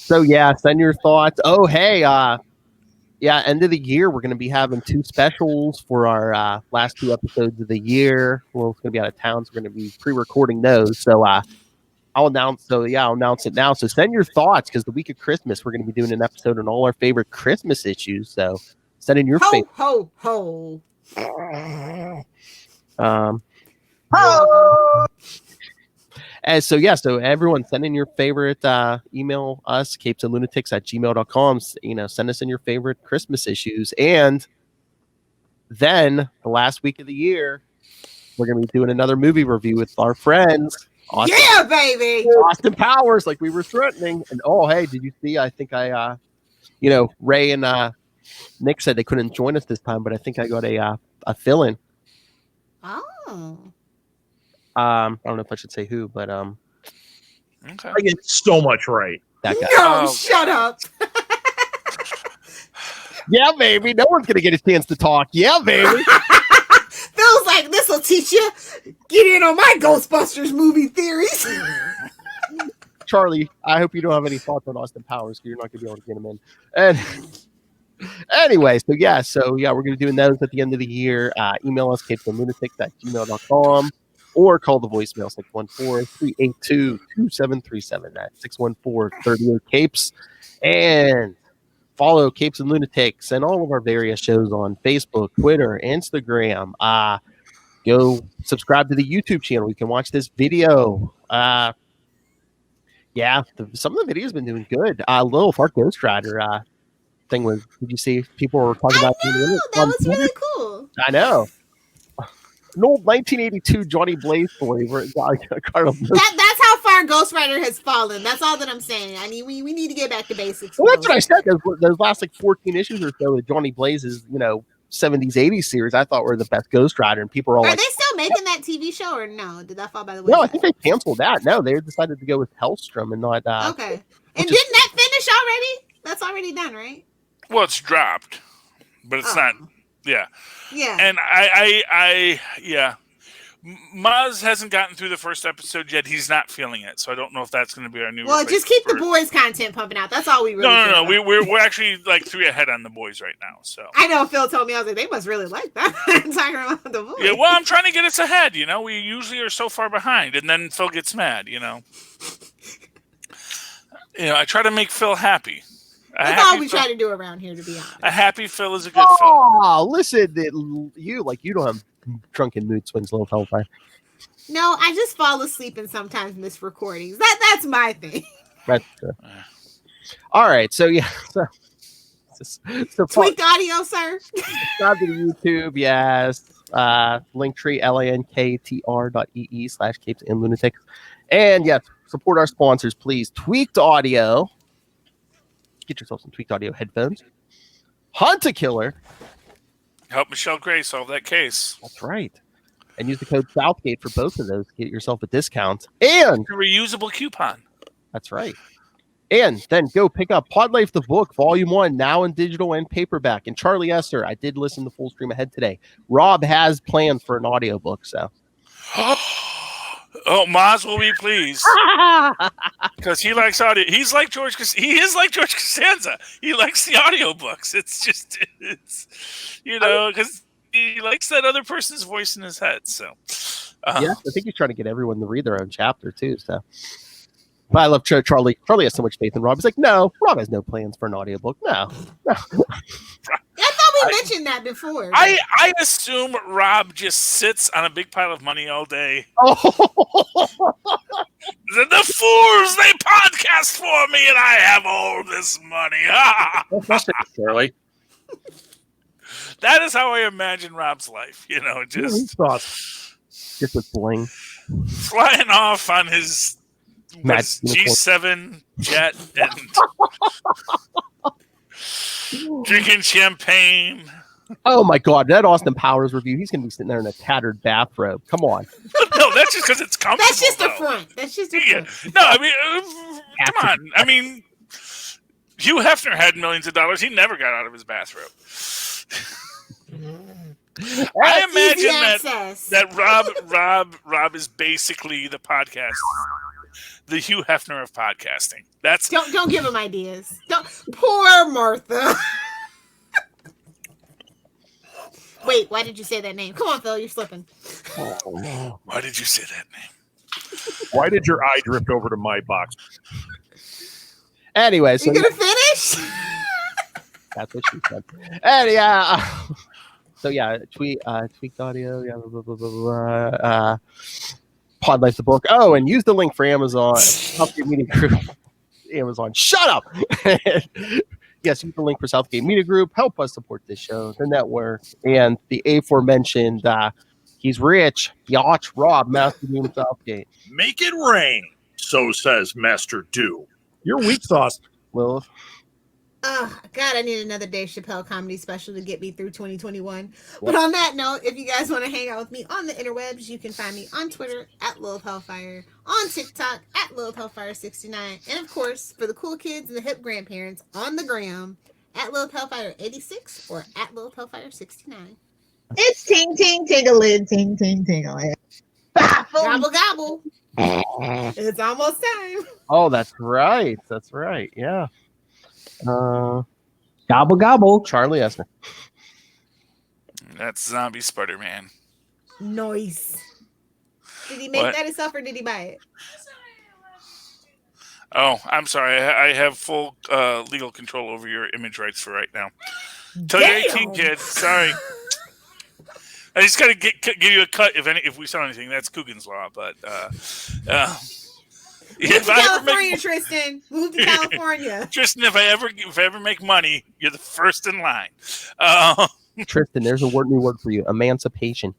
So yeah, send your thoughts. Oh, hey, end of the year, we're going to be having 2 specials for our last 2 episodes of the year. We're going to be out of town, so we're going to be pre-recording those. So I'll announce it now. So send your thoughts, because the week of Christmas, we're going to be doing an episode on all our favorite Christmas issues. So send in your favorite.
Ho, ho.
And so everyone send in your favorite, email us, capesandlunatics@gmail.com. Send us in your favorite Christmas issues. And then the last week of the year, we're going to be doing another movie review with our friends. Austin,
yeah, baby.
Austin Powers, like we were threatening. And hey, did you see? I think Ray and Nick said they couldn't join us this time, but I think I got a fill-in.
Oh.
I don't know if I should say who, but
okay.
I get so much right.
That guy.
No, shut up.
Yeah, baby. No one's gonna get a chance to talk. Yeah, baby.
Feels like this will teach you. Get in on my Ghostbusters movie theories.
Charlie, I hope you don't have any thoughts on Austin Powers, because you're not gonna be able to get him in. And anyway, so we're gonna be doing those at the end of the year. Email us capesandlunatics@gmail.com. Or call the voicemail 614-382-2737. That's 614-38-CAPES. And follow Capes and Lunatics and all of our various shows on Facebook, Twitter, Instagram. Go subscribe to the YouTube channel. You can watch this video. Yeah, some of the videos been doing good. Little Fart Ghost Rider thing was. Did you see people were talking about?
I know that was really cool.
I know. An old 1982 Johnny Blaze story where kind of.
That's how far Ghost Rider has fallen. That's all that I'm saying. I mean, we need to get back to basics.
Well, that's what I said. Those last like 14 issues or so of Johnny Blaze's 70s 80s series I thought were the best Ghost Rider, and people are all
Are
like,
they still making that TV show or no? Did that fall by the way?
no, I think they canceled that. No, they decided to go with Hellstrom and not.
Okay. And didn't that finish already? That's already done, right?
Well, it's dropped, but it's not. Yeah.
Yeah.
And I Maz hasn't gotten through the first episode yet. He's not feeling it, so I don't know if that's going to be our new.
Well, just keep the boys' content pumping out. That's all we really.
No. We're actually like 3 ahead on the boys right now. So
I know Phil told me, I was like, they must really like that. Talking about the boys.
Yeah, well, I'm trying to get us ahead. We usually are so far behind, and then Phil gets mad. I try to make Phil happy.
That's all we try to do around here, to be honest.
A happy Phil is a good Phil.
Oh, listen, you don't have drunken mood swings, Little Hellfire.
No, I just fall asleep and sometimes miss recordings. That's my thing.
That's true. All right, so yeah, so
tweaked audio, sir.
Subscribe to the YouTube, yes. Linktree linktr.ee/capesandlunatics, and yes, support our sponsors, please. Tweaked Audio. Get yourself some Tweaked Audio headphones. Hunt a Killer.
Help Michelle Gray solve that case.
That's right. And use the code Southgate for both of those to get yourself a discount. And
a reusable coupon.
That's right. And then go pick up Pod Life the Book, Volume 1, now in digital and paperback. And Charlie Esther, I did listen to Full Stream Ahead today. Rob has plans for an audiobook, so.
Oh, Maz will be pleased. Because he likes audio. He is like George Costanza. He likes the audiobooks. It's because he likes that other person's voice in his head. So,
yeah, I think he's trying to get everyone to read their own chapter too. So, but I love Charlie. Charlie has so much faith in Rob. He's like, no, Rob has no plans for an audiobook. No.
I thought we mentioned that before.
I assume Rob just sits on a big pile of money all day.
Oh.
The fools, they podcast for me, and I have all this money.
That's Charlie.
That is how I imagine Rob's life. Just
with bling,
flying off on his G7 jet and drinking champagne.
Oh my God, that Austin Powers review, he's going to be sitting there in a tattered bathrobe. Come on.
No, that's just because it's comfortable.
That's just a front. That's just a front.
No, I mean, come on. I mean, Hugh Hefner had millions of dollars. He never got out of his bathrobe. I imagine that Rob is basically the podcast, the Hugh Hefner of podcasting. That's
don't give him ideas. Poor Martha. Wait, why did you say that name? Come on, Phil, you're slipping.
Why did you say that name?
Why did your eye drift over to my box?
Anyway, so
you gonna finish?
That's what she said. And yeah. So yeah, tweaked audio, yeah, blah, blah, blah, blah, Pod Life the Book. Oh, and use the link for Amazon. Southgate Media Group. Amazon. Shut up. Yes, use the link for Southgate Media Group. Help us support this show, the network, and the aforementioned. He's rich. Yacht Rob, Master Doom Southgate.
Make it rain. So says Master Doom. You're weak sauce,
Lilith.
Oh, God, I need another Dave Chappelle comedy special to get me through 2021. But on that note, if you guys want to hang out with me on the interwebs, you can find me on Twitter at Lilith Hellfire, on TikTok at Lilith Hellfire69, and of course, for the cool kids and the hip grandparents, on the gram at Lilith Hellfire86 or at Lilith Hellfire69.
It's ting ting ting-a-lid, ting ting ting-a-lid.
Gobble gobble. It's almost time.
Oh, that's right. That's right. Yeah.
Gobble gobble.
Charlie Esner.
That's Zombie Spider-Man.
Nice. Did he make that himself or did he buy it?
Oh, I'm sorry. I have full legal control over your image rights for right now. Till you're 18, kid. Sorry. I just got to give you a cut if we saw anything. That's Coogan's Law. But
Move to California, Tristan. Move to California.
Tristan, if I ever make money, you're the first in line.
Tristan, there's a new word for you: emancipation.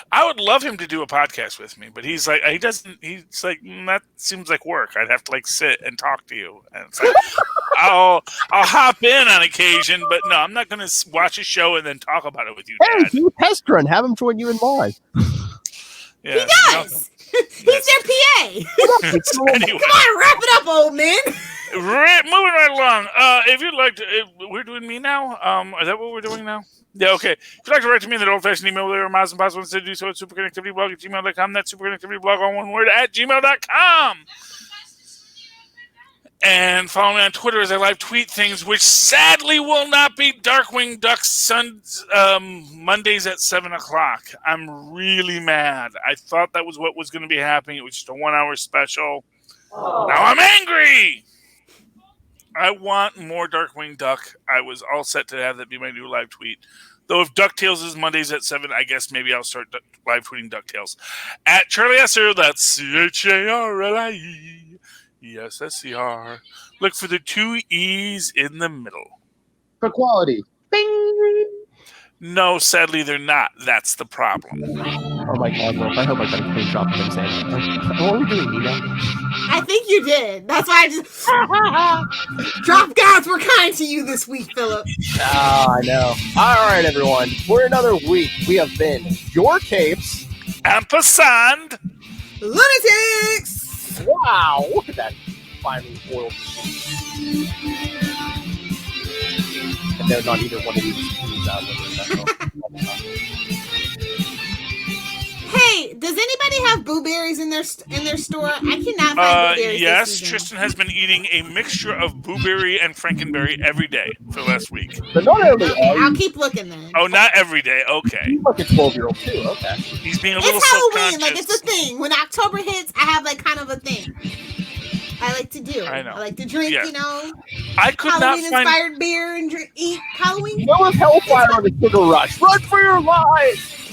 I would love him to do a podcast with me, but he's like, that seems like work. I'd have to like sit and talk to you. And it's like, I'll hop in on occasion, but no, I'm not going to watch a show and then talk about it with you,
Hey,
Dad.
do pester and have him join you in live.
Yeah,
he does. He's their PA.
Anyway.
Come on, wrap it up, old man.
Moving right along. If you'd like to, we're doing me now. Is that what we're doing now? Yeah, okay. If you'd like to write to me in that old-fashioned email, there are miles and possible to do so at superconnectivityblog at gmail.com. That's superconnectivityblog, all one word, at gmail.com. And follow me on Twitter as I live tweet things, which sadly will not be Darkwing Duck's Mondays at 7 o'clock. I'm really mad. I thought that was what was going to be happening. It was just a 1-hour special. Now I'm angry! I want more Darkwing Duck. I was all set to have that be my new live tweet. Though if DuckTales is Mondays at 7, I guess maybe I'll start live tweeting DuckTales. At Charlie Esser, that's CharlieEsser. Look for the 2 E's in the middle.
For quality. Bing!
No, sadly they're not. That's the problem.
Oh my God, Wolf. I hope I got a screenshot of him saying, what are we doing, Nina?
I think you did. That's why I just drop gods were kind to you this week, Philip.
Oh, I know. All right, everyone. For another week, we have been your capes.
Ampersand.
Lunatics.
Wow. Look at that finely oiled. And they're not either one of these things out there.
Hey, does anybody have blueberries in their store? I cannot find blueberries.
Yes, Tristan has been eating a mixture of blueberry and frankenberry every day for the last week.
But not every day.
I'll keep looking then.
Oh, not every day. Okay.
He's like a 12-year-old too. Okay.
He's being a little
It's Halloween.
self-conscious.
Like, it's a thing. When October hits, I have like kind of a thing I like to do.
I know.
I like to drink,
Yeah.
you know.
I could not find
Halloween-inspired beer and eat Halloween.
No Hellfire on the Sugar Rush. Run for your lives!